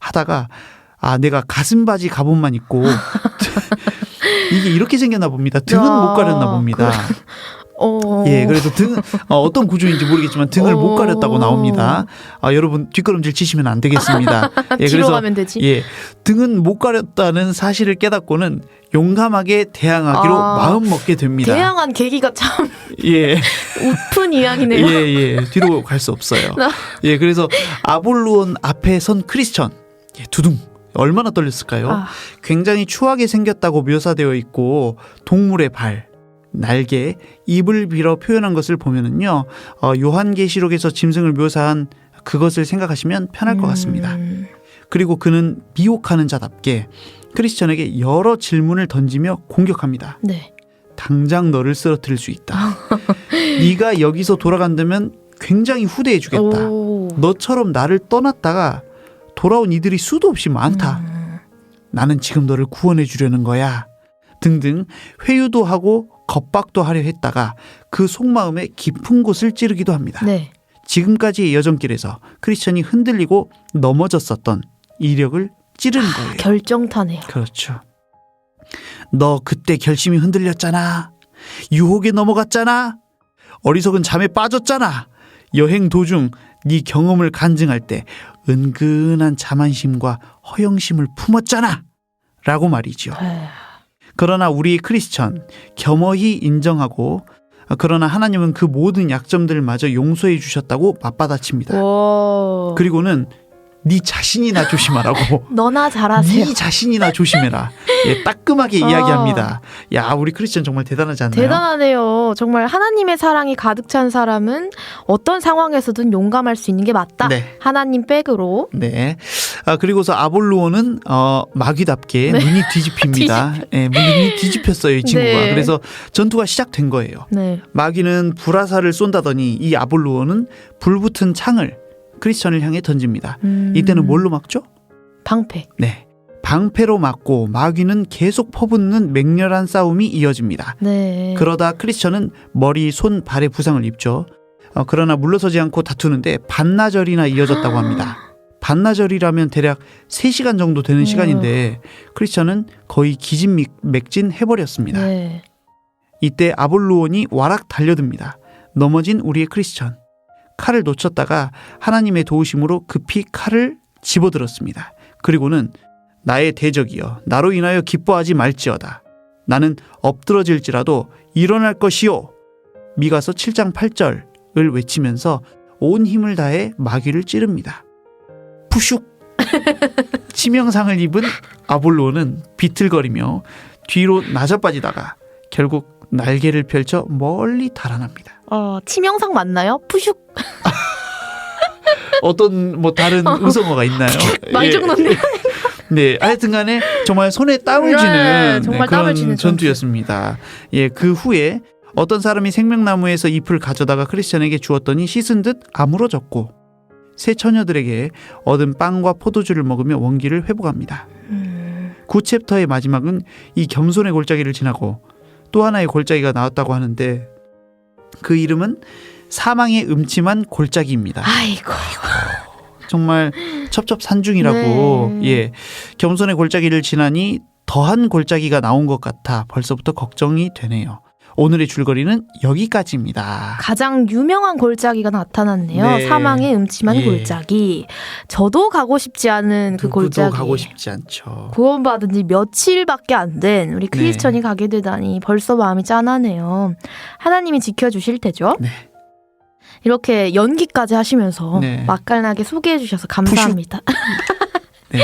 하다가 내가 가슴바지 갑옷만 입고 이게 이렇게 생겼나 봅니다. 등은 못 가렸나 봅니다. 예, 그래서 등 어떤 구조인지 모르겠지만 등을 못 가렸다고 나옵니다. 여러분 뒷걸음질 치시면 안 되겠습니다. 예, 뒤로 가면 되지. 예, 등은 못 가렸다는 사실을 깨닫고는 용감하게 대항하기로 마음 먹게 됩니다. 대항한 계기가 참 예, 웃픈 이야기네요. 예, 뒤로 갈 수 없어요. 예, 그래서 아볼루온 앞에 선 크리스천, 예, 두둥. 얼마나 떨렸을까요? 굉장히 추하게 생겼다고 묘사되어 있고 동물의 발, 날개, 입을 빌어 표현한 것을 보면은요, 요한계시록에서 짐승을 묘사한 그것을 생각하시면 편할 것 같습니다. 그리고 그는 미혹하는 자답게 크리스천에게 여러 질문을 던지며 공격합니다. 네. 당장 너를 쓰러뜨릴 수 있다. 네가 여기서 돌아간다면 굉장히 후대해 주겠다. 너처럼 나를 떠났다가 돌아온 이들이 수도 없이 많다. 나는 지금 너를 구원해 주려는 거야. 등등 회유도 하고 겁박도 하려 했다가 그 속마음에 깊은 곳을 찌르기도 합니다. 네. 지금까지의 여정길에서 크리스천이 흔들리고 넘어졌었던 이력을 찌르는 거예요. 결정타네요. 그렇죠. 너 그때 결심이 흔들렸잖아. 유혹에 넘어갔잖아. 어리석은 잠에 빠졌잖아. 여행 도중 네 경험을 간증할 때 은근한 자만심과 허영심을 품었잖아. 라고 말이죠. 그러나 우리 크리스천 겸허히 인정하고 그러나 하나님은 그 모든 약점들마저 용서해 주셨다고 맞받아칩니다. 그리고는 네 자신이나 조심하라고. 너나 잘하세요. 네 자신이나 조심해라. 예, 따끔하게 이야기합니다. 야, 우리 크리스천 정말 대단하지 않나요? 대단하네요. 정말 하나님의 사랑이 가득 찬 사람은 어떤 상황에서든 용감할 수 있는 게 맞다. 네. 하나님 백으로. 네. 그리고서 아볼루온은 마귀답게 눈이 뒤집힙니다. 예, 눈이 뒤집혔어요, 이 친구가. 네. 그래서 전투가 시작된 거예요. 네. 마귀는 불화살을 쏜다더니 이 아볼루온은 불붙은 창을 크리스천을 향해 던집니다. 이때는 뭘로 막죠? 방패. 네. 방패로 막고 마귀는 계속 퍼붓는 맹렬한 싸움이 이어집니다. 네. 그러다 크리스천은 머리, 손, 발에 부상을 입죠. 그러나 물러서지 않고 다투는데 반나절이나 이어졌다고 합니다. 반나절이라면 대략 3시간 정도 되는 시간인데 크리스천은 거의 기진맥진 해버렸습니다. 네. 이때 아볼루온이 와락 달려듭니다. 넘어진 우리의 크리스천. 칼을 놓쳤다가 하나님의 도우심으로 급히 칼을 집어들었습니다. 그리고는 나의 대적이여 나로 인하여 기뻐하지 말지어다. 나는 엎드러질지라도 일어날 것이요. 미가서 7장 8절을 외치면서 온 힘을 다해 마귀를 찌릅니다. 푸슉! 치명상을 입은 아볼로는 비틀거리며 뒤로 나자빠지다가 결국 날개를 펼쳐 멀리 달아납니다. 치명상 맞나요? 푸슉. 어떤 다른 의성어가 있나요? 말정론네. 네, 하여튼간에 정말 손에 땀을 쥐는 정말 그런 땀을 쥐는 전투였습니다. 예, 그 후에 어떤 사람이 생명나무에서 잎을 가져다가 크리스천에게 주었더니 씻은 듯 아물어졌고 새 처녀들에게 얻은 빵과 포도주를 먹으며 원기를 회복합니다. 9챕터의 마지막은 이 겸손의 골짜기를 지나고 또 하나의 골짜기가 나왔다고 하는데 그 이름은 사망의 음침한 골짜기입니다. 아이고. 정말 첩첩산중이라고. 예, 겸손의 골짜기를 지나니 더한 골짜기가 나온 것 같아 벌써부터 걱정이 되네요. 오늘의 줄거리는 여기까지입니다. 가장 유명한 골짜기가 나타났네요. 네. 사망의 음침한 예. 골짜기. 저도 가고 싶지 않은 그 골짜기. 가고 싶지 않죠. 구원받은 지 며칠밖에 안 된 우리 크리스천이 가게 되다니 벌써 마음이 짠하네요. 하나님이 지켜주실 테죠. 네. 이렇게 연기까지 하시면서 네. 맛깔나게 소개해 주셔서 감사합니다. 네.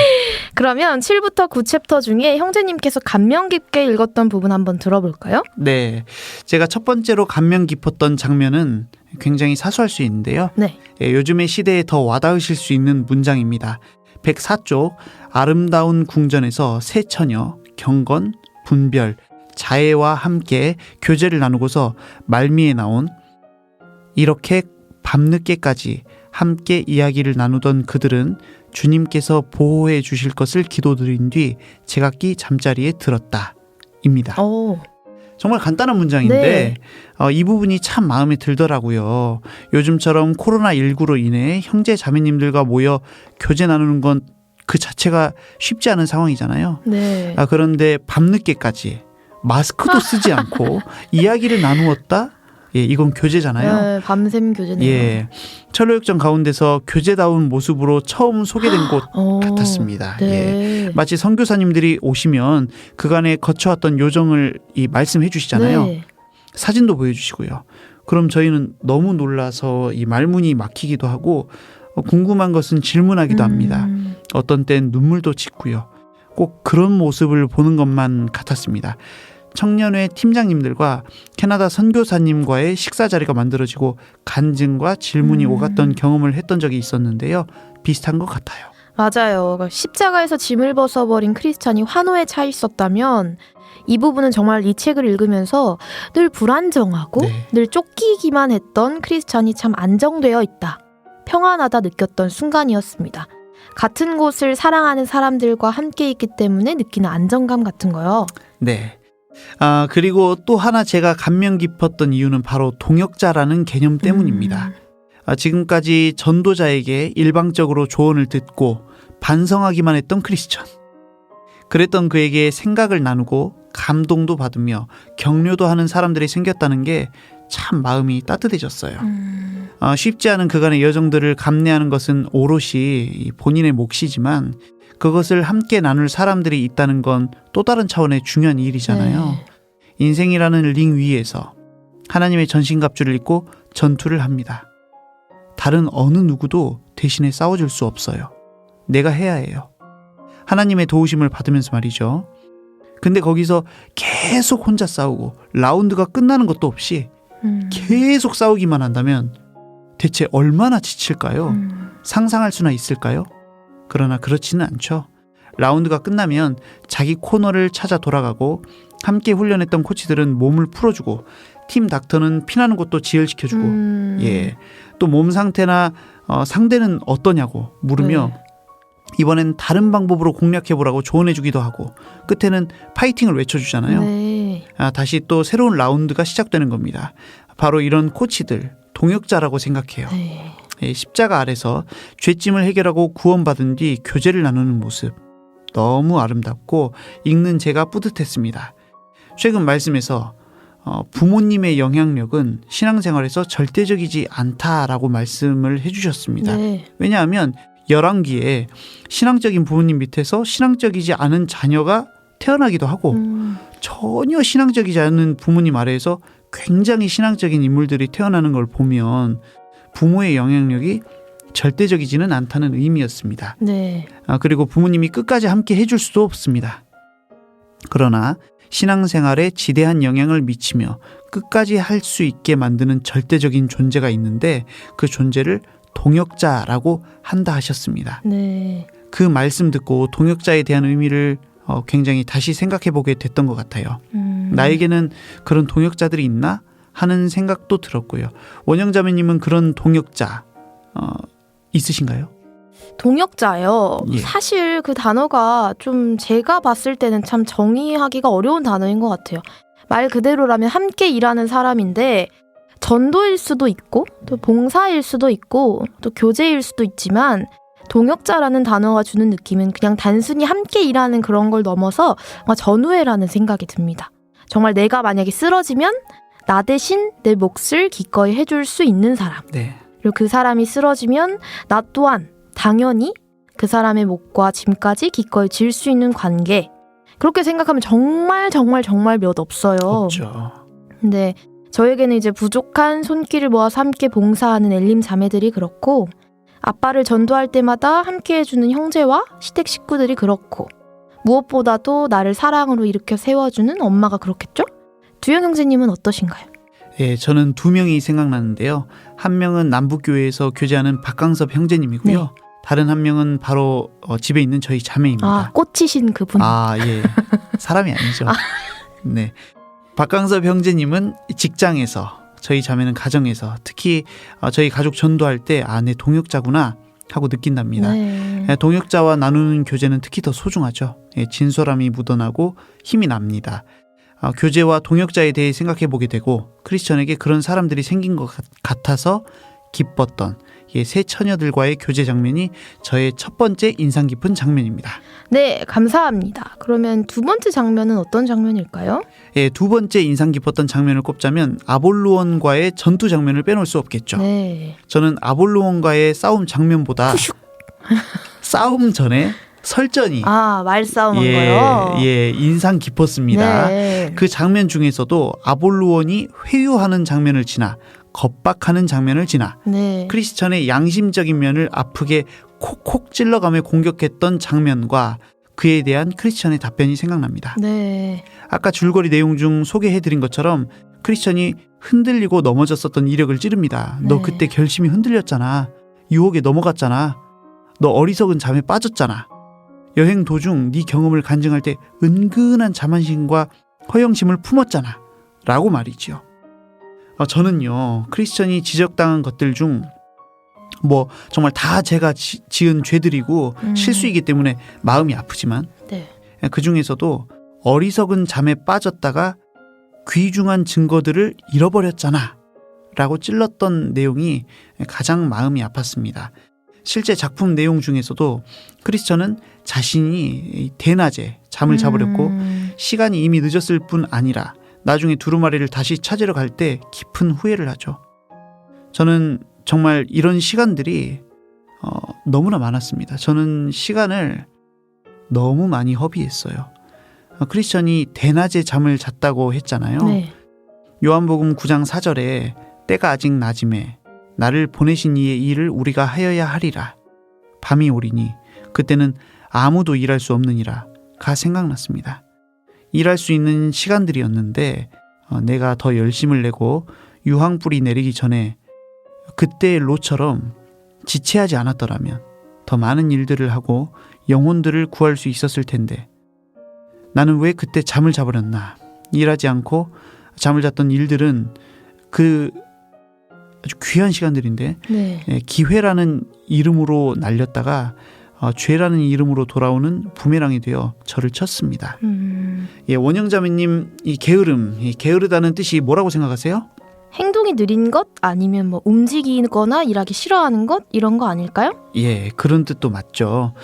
그러면 7부터 9챕터 중에 형제님께서 감명 깊게 읽었던 부분 한번 들어볼까요? 네, 제가 첫 번째로 감명 깊었던 장면은 굉장히 사소할 수 있는데요. 네. 예, 요즘의 시대에 더 와닿으실 수 있는 문장입니다. 104쪽 아름다운 궁전에서 새 처녀, 경건, 분별, 자애와 함께 교제를 나누고서 말미에 나온 이렇게 밤늦게까지 함께 이야기를 나누던 그들은 주님께서 보호해 주실 것을 기도드린 뒤 제각기 잠자리에 들었다. 입니다. 정말 간단한 문장인데 이 부분이 참 마음에 들더라고요. 요즘처럼 코로나19로 인해 형제 자매님들과 모여 교제 나누는 건 그 자체가 쉽지 않은 상황이잖아요. 네. 그런데 밤늦게까지 마스크도 쓰지 않고 이야기를 나누었다? 예, 이건 교제잖아요. 네, 밤샘 교제네요. 예, 철로역정 가운데서 교제다운 모습으로 처음 소개된 곳 같았습니다. 예. 네. 마치 선교사님들이 오시면 그간에 거쳐왔던 요정을 말씀해 주시잖아요. 네. 사진도 보여주시고요. 그럼 저희는 너무 놀라서 이 말문이 막히기도 하고 궁금한 것은 질문하기도 합니다. 어떤 땐 눈물도 짓고요. 꼭 그런 모습을 보는 것만 같았습니다. 청년회 팀장님들과 캐나다 선교사님과의 식사 자리가 만들어지고 간증과 질문이 오갔던 경험을 했던 적이 있었는데요. 비슷한 것 같아요. 맞아요. 십자가에서 짐을 벗어버린 크리스찬이 환호에 차 있었다면 이 부분은 정말 이 책을 읽으면서 늘 불안정하고 네. 늘 쫓기기만 했던 크리스찬이 참 안정되어 있다. 평안하다 느꼈던 순간이었습니다. 같은 곳을 사랑하는 사람들과 함께 있기 때문에 느끼는 안정감 같은 거요. 네. 그리고 또 하나 제가 감명 깊었던 이유는 바로 동역자라는 개념 때문입니다. 지금까지 전도자에게 일방적으로 조언을 듣고 반성하기만 했던 크리스천. 그랬던 그에게 생각을 나누고 감동도 받으며 격려도 하는 사람들이 생겼다는 게 참 마음이 따뜻해졌어요. 쉽지 않은 그간의 여정들을 감내하는 것은 오롯이 본인의 몫이지만 그것을 함께 나눌 사람들이 있다는 건 또 다른 차원의 중요한 일이잖아요. 네. 인생이라는 링 위에서 하나님의 전신갑주를 입고 전투를 합니다. 다른 어느 누구도 대신에 싸워줄 수 없어요. 내가 해야 해요. 하나님의 도우심을 받으면서 말이죠. 근데 거기서 계속 혼자 싸우고 라운드가 끝나는 것도 없이 계속 싸우기만 한다면 대체 얼마나 지칠까요? 상상할 수나 있을까요? 그러나 그렇지는 않죠. 라운드가 끝나면 자기 코너를 찾아 돌아가고 함께 훈련했던 코치들은 몸을 풀어주고 팀 닥터는 피나는 곳도 지혈시켜주고 예, 또 몸 상태나 상대는 어떠냐고 물으며 네. 이번엔 다른 방법으로 공략해보라고 조언해주기도 하고 끝에는 파이팅을 외쳐주잖아요. 네. 다시 또 새로운 라운드가 시작되는 겁니다. 바로 이런 코치들, 동역자라고 생각해요. 네. 예, 십자가 아래서 죄짐을 해결하고 구원받은 뒤 교제를 나누는 모습 너무 아름답고 읽는 제가 뿌듯했습니다. 최근 말씀에서 부모님의 영향력은 신앙생활에서 절대적이지 않다라고 말씀을 해주셨습니다. 네. 왜냐하면 열왕기에 신앙적인 부모님 밑에서 신앙적이지 않은 자녀가 태어나기도 하고 전혀 신앙적이지 않은 부모님 아래에서 굉장히 신앙적인 인물들이 태어나는 걸 보면 부모의 영향력이 절대적이지는 않다는 의미였습니다. 네. 그리고 부모님이 끝까지 함께 해줄 수도 없습니다. 그러나 신앙생활에 지대한 영향을 미치며 끝까지 할 수 있게 만드는 절대적인 존재가 있는데 그 존재를 동역자라고 한다 하셨습니다. 네. 그 말씀 듣고 동역자에 대한 의미를 굉장히 다시 생각해보게 됐던 것 같아요. 나에게는 그런 동역자들이 있나 하는 생각도 들었고요. 원영자매님은 그런 동역자 있으신가요? 동역자요. 예. 사실 그 단어가 좀 제가 봤을 때는 참 정의하기가 어려운 단어인 것 같아요. 말 그대로라면 함께 일하는 사람인데 전도일 수도 있고 또 봉사일 수도 있고 또 교제일 수도 있지만 동역자라는 단어가 주는 느낌은 그냥 단순히 함께 일하는 그런 걸 넘어서 전우회라는 생각이 듭니다. 정말 내가 만약에 쓰러지면 나 대신 내 몫을 기꺼이 해줄 수 있는 사람. 네. 그리고 그 사람이 쓰러지면 나 또한 당연히 그 사람의 몫과 짐까지 기꺼이 질 수 있는 관계. 그렇게 생각하면 정말 몇 없어요. 없죠. 근데 저에게는 이제 부족한 손길을 모아서 함께 봉사하는 엘림 자매들이 그렇고 아빠를 전도할 때마다 함께 해주는 형제와 시댁 식구들이 그렇고 무엇보다도 나를 사랑으로 일으켜 세워주는 엄마가 그렇겠죠? 두영 형제님은 어떠신가요? 예, 저는 두 명이 생각나는데요. 한 명은 남북교회에서 교제하는 박강섭 형제님이고요. 네. 다른 한 명은 바로 집에 있는 저희 자매입니다. 꽃이신 그분. 예. 사람이 아니죠. 네. 박강섭 형제님은 직장에서, 저희 자매는 가정에서, 특히 저희 가족 전도할 때 내 동역자구나 하고 느낀답니다. 네. 동역자와 나누는 교제는 특히 더 소중하죠. 진솔함이 묻어나고 힘이 납니다. 교제와 동역자에 대해 생각해 보게 되고 크리스천에게 그런 사람들이 생긴 것 같아서 기뻤던 세 처녀들과의 교제 장면이 저의 첫 번째 인상 깊은 장면입니다. 네, 감사합니다. 그러면 두 번째 장면은 어떤 장면일까요? 두 번째 인상 깊었던 장면을 꼽자면 아볼루원과의 전투 장면을 빼놓을 수 없겠죠. 네. 저는 아볼루원과의 싸움 장면보다 푸슉. 싸움 전에 설전이 말싸움 한 거요? 인상 깊었습니다. 네. 그 장면 중에서도 아볼루원이 회유하는 장면을 지나 겁박하는 장면을 지나 네. 크리스천의 양심적인 면을 아프게 콕콕 찔러가며 공격했던 장면과 그에 대한 크리스천의 답변이 생각납니다. 네. 아까 줄거리 내용 중 소개해드린 것처럼 크리스천이 흔들리고 넘어졌었던 이력을 찌릅니다. 너 네. 그때 결심이 흔들렸잖아. 유혹에 넘어갔잖아. 너 어리석은 잠에 빠졌잖아. 여행 도중 네 경험을 간증할 때 은근한 자만심과 허영심을 품었잖아. 라고 말이지요. 저는요, 크리스천이 지적당한 것들 중 정말 다 제가 지은 죄들이고 실수이기 때문에 마음이 아프지만 네. 그 중에서도 어리석은 잠에 빠졌다가 귀중한 증거들을 잃어버렸잖아 라고 찔렀던 내용이 가장 마음이 아팠습니다. 실제 작품 내용 중에서도 크리스천은 자신이 대낮에 잠을 자버렸고 시간이 이미 늦었을 뿐 아니라 나중에 두루마리를 다시 찾으러 갈 때 깊은 후회를 하죠. 저는 정말 이런 시간들이 너무나 많았습니다. 저는 시간을 너무 많이 허비했어요. 크리스천이 대낮에 잠을 잤다고 했잖아요. 네. 요한복음 9장 4절에 때가 아직 낮음에 나를 보내신 이의 일을 우리가 하여야 하리라. 밤이 오리니 그때는 아무도 일할 수 없느니라 가 생각났습니다. 일할 수 있는 시간들이었는데 내가 더 열심을 내고 유황불이 내리기 전에 그때의 롯처럼 지체하지 않았더라면 더 많은 일들을 하고 영혼들을 구할 수 있었을 텐데 나는 왜 그때 잠을 자버렸나. 일하지 않고 잠을 잤던 일들은 그 아주 귀한 시간들인데 네. 기회라는 이름으로 날렸다가 죄라는 이름으로 돌아오는 부메랑이 되어 저를 쳤습니다. 원영자매님, 이 게으르다는 뜻이 뭐라고 생각하세요? 행동이 느린 것 아니면 움직이거나 일하기 싫어하는 것 이런 거 아닐까요? 그런 뜻도 맞죠.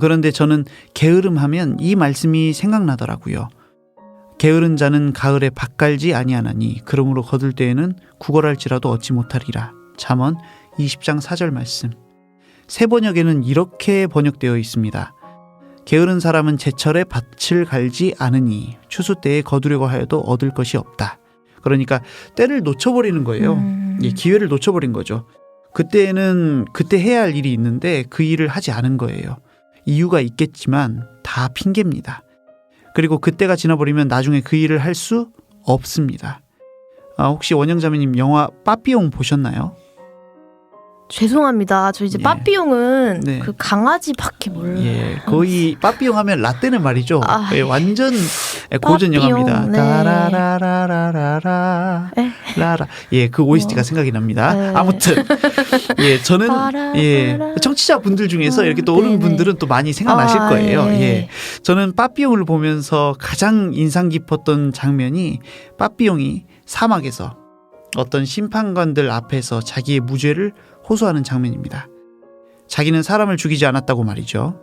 그런데 저는 게으름하면 이 말씀이 생각나더라고요. 게으른 자는 가을에 밭 갈지 아니하나니 그러므로 거둘 때에는 구걸할지라도 얻지 못하리라. 잠언 20장 4절 말씀. 새 번역에는 이렇게 번역되어 있습니다. 게으른 사람은 제철에 밭을 갈지 않으니 추수 때에 거두려고 하여도 얻을 것이 없다. 그러니까 때를 놓쳐버리는 거예요. 기회를 놓쳐버린 거죠. 그때는 그때 해야 할 일이 있는데 그 일을 하지 않은 거예요. 이유가 있겠지만 다 핑계입니다. 그리고 그때가 지나버리면 나중에 그 일을 할 수 없습니다. 혹시 원영자매님 영화 빠삐용 보셨나요? 죄송합니다. 저 이제 빠삐용은 네. 그 강아지밖에 몰라요. 거의 빠삐용 하면 라떼는 말이죠. 완전 고전 빠삐용, 영화입니다. 네. 라라라라라라 라라. 그 OST가 생각이 납니다. 네. 아무튼 저는 청취자분들 중에서 이렇게 또 오는 분들은 또 많이 생각나실 거예요. 저는 빠삐용을 보면서 가장 인상 깊었던 장면이 빠삐용이 사막에서 어떤 심판관들 앞에서 자기의 무죄를 호소하는 장면입니다. 자기는 사람을 죽이지 않았다고 말이죠.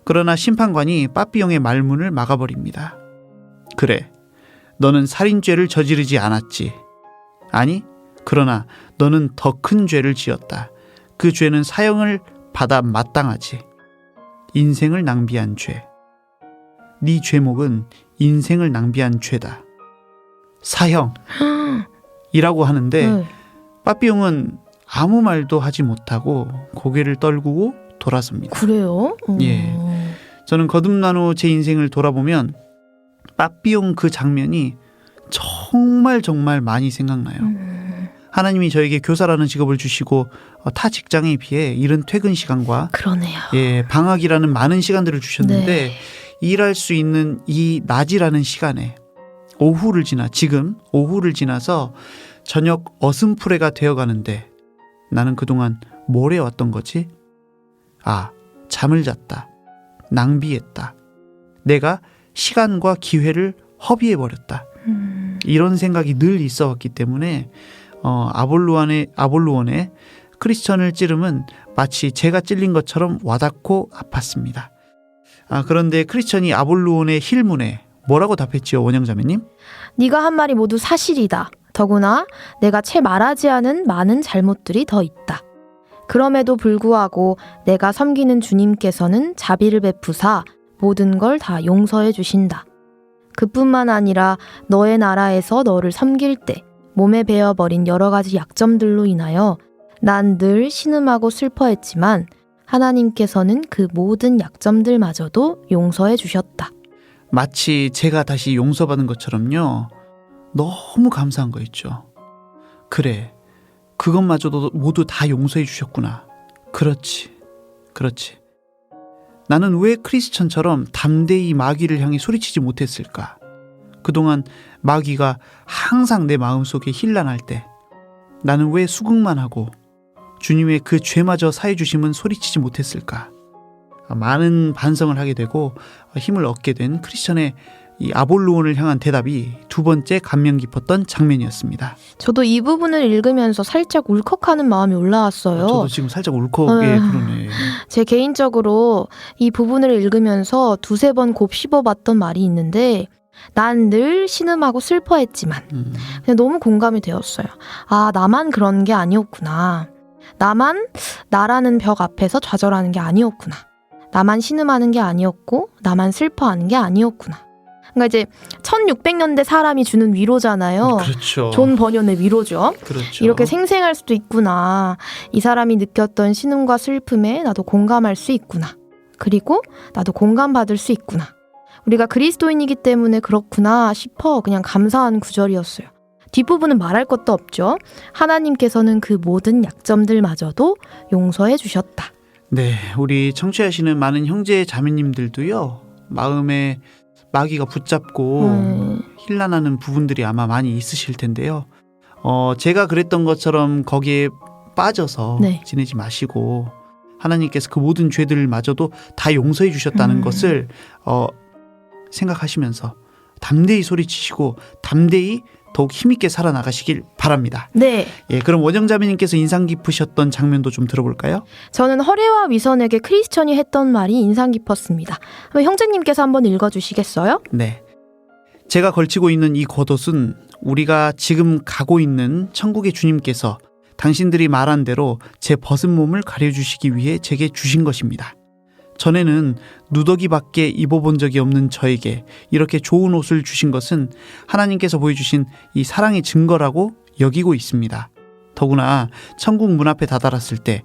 그러나 심판관이 빠삐용의 말문을 막아버립니다. 그래, 너는 살인죄를 저지르지 않았지. 아니, 그러나 너는 더 큰 죄를 지었다. 그 죄는 사형을 받아 마땅하지. 인생을 낭비한 죄. 네 죄목은 인생을 낭비한 죄다. 사형이라고 하는데 빠삐용은 아무 말도 하지 못하고 고개를 떨구고 돌아섭니다. 그래요? 저는 거듭난 후 제 인생을 돌아보면 빠삐용 그 장면이 정말 많이 생각나요. 하나님이 저에게 교사라는 직업을 주시고 타 직장에 비해 이른 퇴근 시간과 그러네요. 방학이라는 많은 시간들을 주셨는데 일할 수 있는 이 낮이라는 시간에 오후를 지나서 저녁 어슴푸레가 되어가는데 나는 그동안 뭘 해왔던 거지? 잠을 잤다. 낭비했다. 내가 시간과 기회를 허비해버렸다. 이런 생각이 늘 있어 왔기 때문에 아볼루원의 크리스천을 찌름은 마치 제가 찔린 것처럼 와닿고 아팠습니다. 그런데 크리스천이 아볼로온의 힐문에 뭐라고 답했지요, 원영자매님? 네가 한 말이 모두 사실이다. 더구나 내가 채 말하지 않은 많은 잘못들이 더 있다. 그럼에도 불구하고 내가 섬기는 주님께서는 자비를 베푸사 모든 걸 다 용서해 주신다. 그뿐만 아니라 너의 나라에서 너를 섬길 때 몸에 배어버린 여러 가지 약점들로 인하여 난 늘 신음하고 슬퍼했지만 하나님께서는 그 모든 약점들마저도 용서해 주셨다. 마치 제가 다시 용서받은 것처럼요. 너무 감사한 거 있죠. 그래, 그것마저도 모두 다 용서해 주셨구나. 그렇지. 나는 왜 크리스천처럼 담대히 마귀를 향해 소리치지 못했을까? 그동안 마귀가 항상 내 마음속에 힐난할 때 나는 왜 수긍만 하고 주님의 그 죄마저 사해 주심은 소리치지 못했을까? 많은 반성을 하게 되고 힘을 얻게 된 크리스천의 이 아볼로온을 향한 대답이 두 번째 감명 깊었던 장면이었습니다. 저도 이 부분을 읽으면서 살짝 울컥하는 마음이 올라왔어요. 저도 지금 살짝 울컥에 그러네. 제 개인적으로 이 부분을 읽으면서 두세 번 곱씹어봤던 말이 있는데 난 늘 신음하고 슬퍼했지만 그냥 너무 공감이 되었어요. 아, 나만 그런 게 아니었구나. 나만 나라는 벽 앞에서 좌절하는 게 아니었구나. 나만 신음하는 게 아니었고 나만 슬퍼하는 게 아니었구나. 그러니까 이제 1600년대 사람이 주는 위로잖아요. 그렇죠. 존 버년의 위로죠. 그렇죠. 이렇게 생생할 수도 있구나. 이 사람이 느꼈던 신음과 슬픔에 나도 공감할 수 있구나. 그리고 나도 공감받을 수 있구나. 우리가 그리스도인이기 때문에 그렇구나 싶어 그냥 감사한 구절이었어요. 뒷부분은 말할 것도 없죠. 하나님께서는 그 모든 약점들마저도 용서해 주셨다. 네, 우리 청취하시는 많은 형제 자매님들도요. 마음에 마귀가 붙잡고 힐난하는 부분들이 아마 많이 있으실 텐데요. 제가 그랬던 것처럼 거기에 빠져서 지내지 마시고 하나님께서 그 모든 죄들마저도 다 용서해 주셨다는 것을 생각하시면서 담대히 소리치시고 담대히 더욱 힘있게 살아나가시길 바랍니다. 네. 예, 그럼 원영자매님께서 인상 깊으셨던 장면도 좀 들어볼까요? 저는 허리와 위선에게 크리스천이 했던 말이 인상 깊었습니다. 형제님께서 한번 읽어주시겠어요? 네. 제가 걸치고 있는 이 겉옷은 우리가 지금 가고 있는 천국의 주님께서 당신들이 말한 대로 제 벗은 몸을 가려주시기 위해 제게 주신 것입니다. 전에는 누더기밖에 입어본 적이 없는 저에게 이렇게 좋은 옷을 주신 것은 하나님께서 보여주신 이 사랑의 증거라고 여기고 있습니다. 더구나 천국 문 앞에 다다랐을 때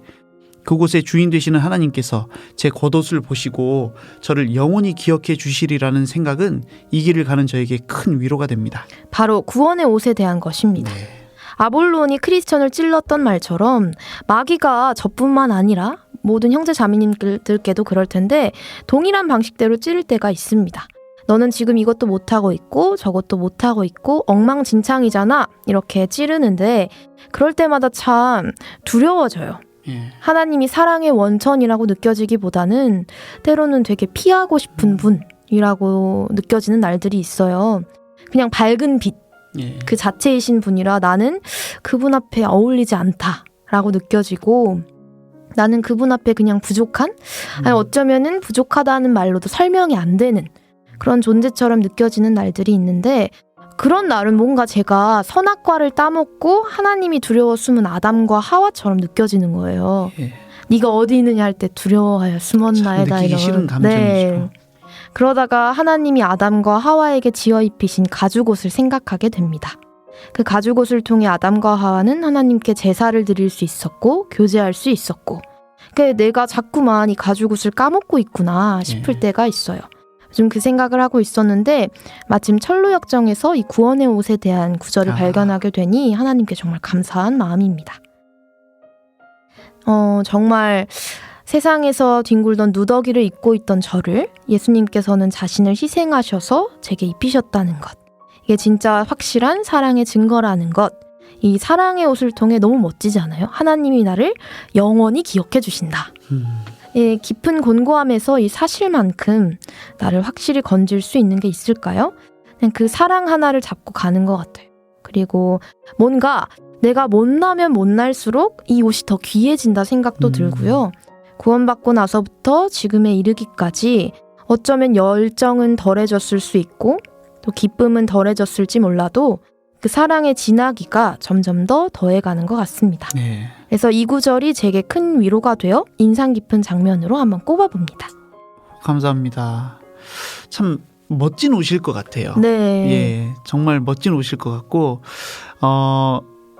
그곳의 주인 되시는 하나님께서 제 겉옷을 보시고 저를 영원히 기억해 주시리라는 생각은 이 길을 가는 저에게 큰 위로가 됩니다. 바로 구원의 옷에 대한 것입니다. 네. 아볼로온이 크리스천을 찔렀던 말처럼 마귀가 저뿐만 아니라 모든 형제 자매님들께도 그럴 텐데 동일한 방식대로 찌를 때가 있습니다. 너는 지금 이것도 못하고 있고 저것도 못하고 있고 엉망진창이잖아 이렇게 찌르는데 그럴 때마다 참 두려워져요. 예. 하나님이 사랑의 원천이라고 느껴지기보다는 때로는 되게 피하고 싶은 분이라고 느껴지는 날들이 있어요. 그냥 밝은 빛 예. 그 자체이신 분이라 나는 그분 앞에 어울리지 않다라고 느껴지고 나는 그분 앞에 그냥 부족한? 아니 어쩌면은 부족하다는 말로도 설명이 안 되는 그런 존재처럼 느껴지는 날들이 있는데 그런 날은 뭔가 제가 선악과를 따먹고 하나님이 두려워 숨은 아담과 하와처럼 느껴지는 거예요. 예. 네가 어디 있느냐 할 때 두려워하여 숨었나이다. 느끼기 싫은 감정이죠. 그러다가 하나님이 아담과 하와에게 지어 입히신 가죽옷을 생각하게 됩니다. 그 가죽옷을 통해 아담과 하와는 하나님께 제사를 드릴 수 있었고 교제할 수 있었고 내가 자꾸만 이 가죽옷을 까먹고 있구나 싶을 때가 있어요. 좀 그 생각을 하고 있었는데 마침 철로역정에서 이 구원의 옷에 대한 구절을 발견하게 되니 하나님께 정말 감사한 마음입니다. 정말 세상에서 뒹굴던 누더기를 입고 있던 저를 예수님께서는 자신을 희생하셔서 제게 입히셨다는 것. 이게 진짜 확실한 사랑의 증거라는 것. 이 사랑의 옷을 통해 너무 멋지지 않아요? 하나님이 나를 영원히 기억해 주신다. 예, 깊은 곤고함에서 이 사실만큼 나를 확실히 건질 수 있는 게 있을까요? 그냥 그 사랑 하나를 잡고 가는 것 같아요. 그리고 뭔가 내가 못나면 못날수록 이 옷이 더 귀해진다 생각도 들고요. 구원받고 나서부터 지금에 이르기까지 어쩌면 열정은 덜해졌을 수 있고 또 기쁨은 덜해졌을지 몰라도 그 사랑의 진하기가 점점 더 더해가는 것 같습니다. 네. 그래서 이 구절이 제게 큰 위로가 되어 인상 깊은 장면으로 한번 꼽아봅니다. 감사합니다. 참 멋진 옷일 것 같아요. 네. 예, 정말 멋진 옷일 것 같고,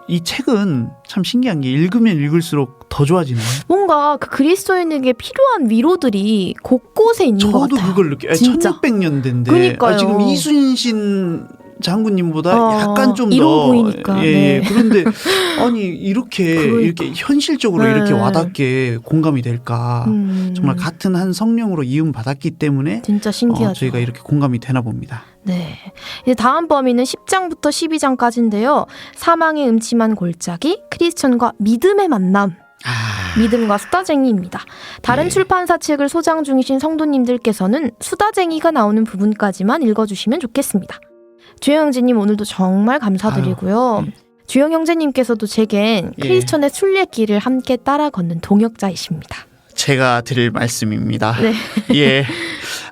이 책은 참 신기한 게 읽으면 읽을수록 더 좋아지네요. 뭔가 그 그리스도인에게 필요한 위로들이 곳곳에 있는 것 저도 같아요. 그걸 느껴요. 진짜. 1600년대인데 그러니까요. 지금 이순신 장군님보다 약간 좀 이로 더 보이니까. 예, 네. 그런데 아니 이렇게 그러니까. 이렇게 현실적으로 네. 이렇게 와닿게 공감이 될까? 정말 같은 한 성령으로 이음 받았기 때문에 진짜 신기하죠. 저희가 이렇게 공감이 되나 봅니다. 네. 이제 다음 범위는 10장부터 12장까지인데요. 사망의 음침한 골짜기, 크리스천과 믿음의 만남. 믿음과 수다쟁이입니다. 다른 네. 출판사 책을 소장 중이신 성도님들께서는 수다쟁이가 나오는 부분까지만 읽어주시면 좋겠습니다. 주영 형제님 오늘도 정말 감사드리고요. 네. 주영 형제님께서도 제겐 예. 크리스천의 순례길을 함께 따라 걷는 동역자이십니다. 제가 드릴 말씀입니다. 네. 예,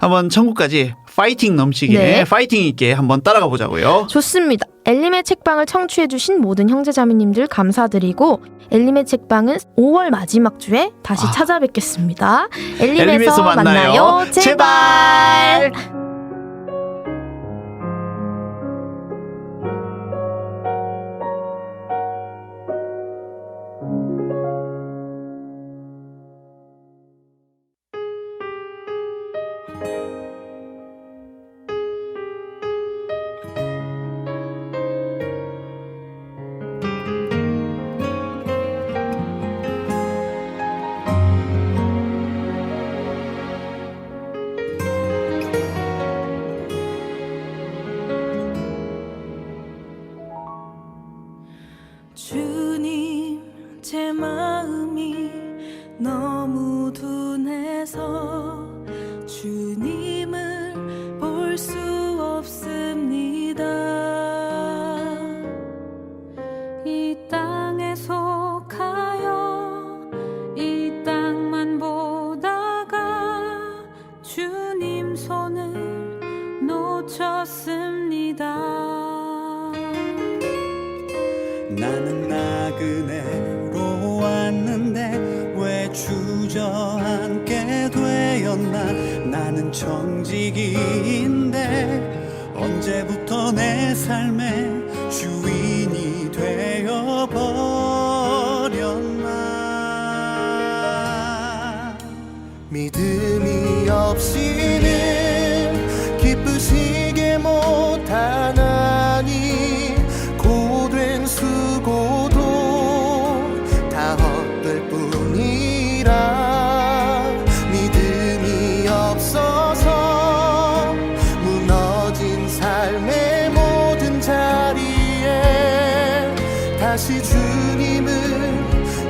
한번 천국까지 파이팅 넘치게, 네. 파이팅 있게 한번 따라가 보자고요. 좋습니다. 엘림의 책방을 청취해주신 모든 형제자매님들 감사드리고 엘림의 책방은 5월 마지막 주에 다시 찾아뵙겠습니다. 엘림에서 만나요. 제발. 주님, 제 마음이 너무 둔해서 주님을 볼 수 없습니다. 이 땅에 속하여 이 땅만 보다가 주님 손을 놓쳤습니다. 나는 나그네로 왔는데 왜 주저앉게 되었나. 나는 청지기인데 언제부터 내 삶의 주인이 되어버렸나. 믿음이 없이는 기쁘시게 못하나니 고된 수고도 다 헛될 뿐이라. 믿음이 없어서 무너진 삶의 모든 자리에 다시 주님을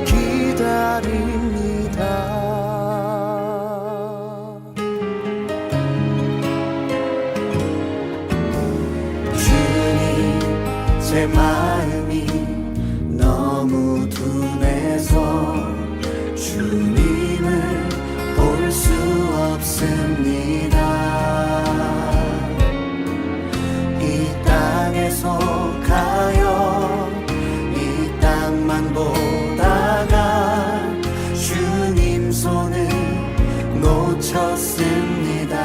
기다립니다. 제 마음이 너무 둔해서 주님을 볼 수 없습니다. 이 땅에 속하여 이 땅만 보다가 주님 손을 놓쳤습니다.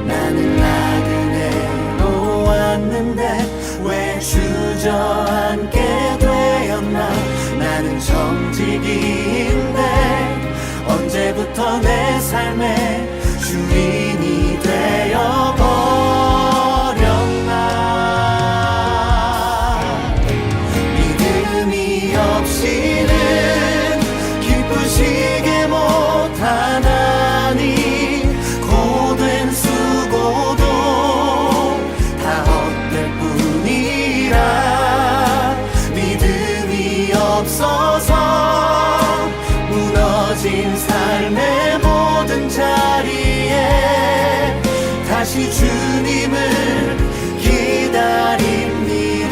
나는 나그네로 왔는데 왜 주저앉게 되었나. 나는 청지기인데 언제부터 내 삶의 주인이 되어버렸나. 믿음이 없이는 기쁘시게 못하나니 고된 수고도 다 헛될 뿐이라. 믿음이 없어서 무너진 삶의 모든 자리에 다시 주님을 기다립니다.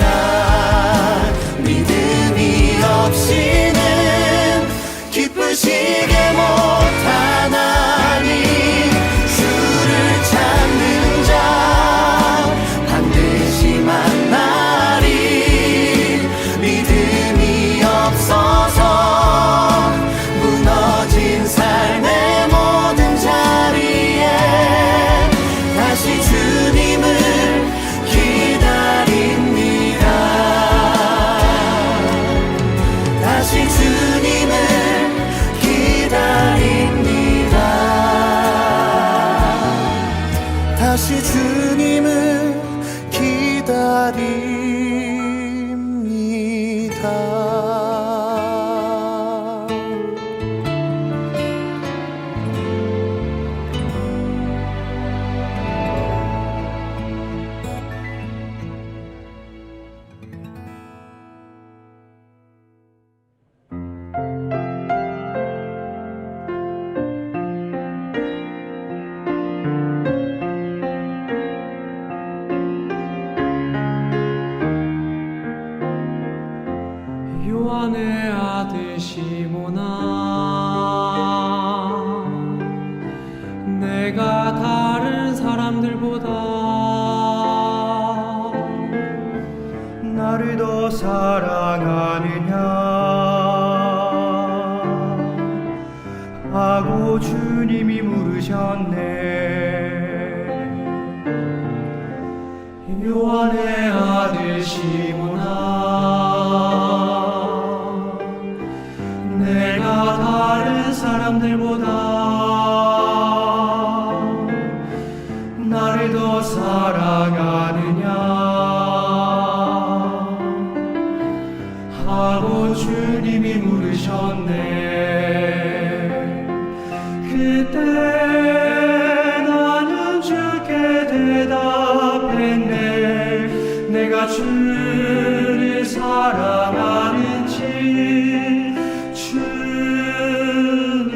다시 주님을 기다립니다. 요한의 아들 시몬아, 내가 다른 사람들보다 나를 더 사랑하느냐 하고 주님이 물으셨네. 요한의 아들 시몬아, 내가 다른 사람들보다 나를 더 사랑하느냐 하고 주님이 물으셨네. 그때 나는 주께 대답했네. 내가 주를 사랑하는지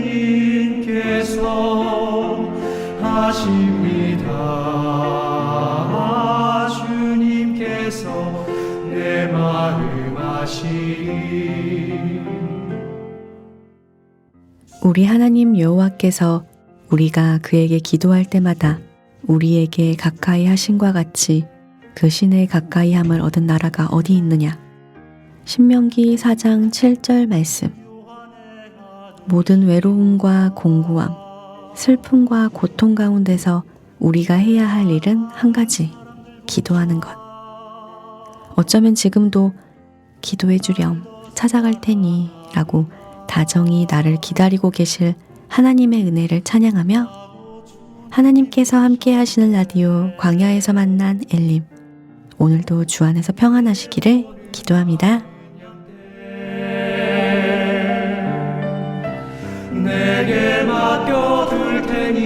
주님께서 하십니다. 주님께서 내 마음 아시리. 우리 하나님 여호와께서 우리가 그에게 기도할 때마다 우리에게 가까이 하신과 같이 그 신의 가까이함을 얻은 나라가 어디 있느냐. 신명기 4장 7절 말씀. 모든 외로움과 공고함, 슬픔과 고통 가운데서 우리가 해야 할 일은 한 가지, 기도하는 것. 어쩌면 지금도 기도해 주렴, 찾아갈 테니 라고 다정히 나를 기다리고 계실 하나님의 은혜를 찬양하며 하나님께서 함께 하시는 라디오 광야에서 만난 엘림, 오늘도 주 안에서 평안하시기를 기도합니다. 내게 맡겨둘 테니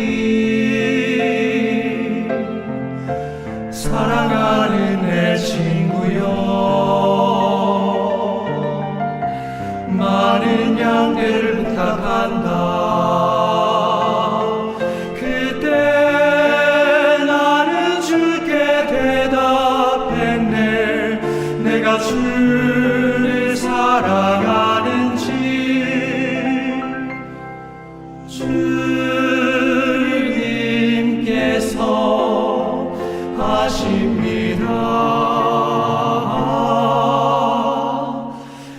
사랑하는 내 친구여, 많은 양떼를 부탁한다. 그때 나는 주께 대답했네. 내가 주를 사랑하는지 주님께서 하십니다.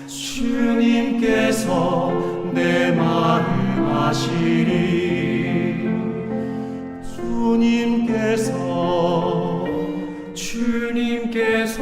주님께서 내 마음 아시리. 주님께서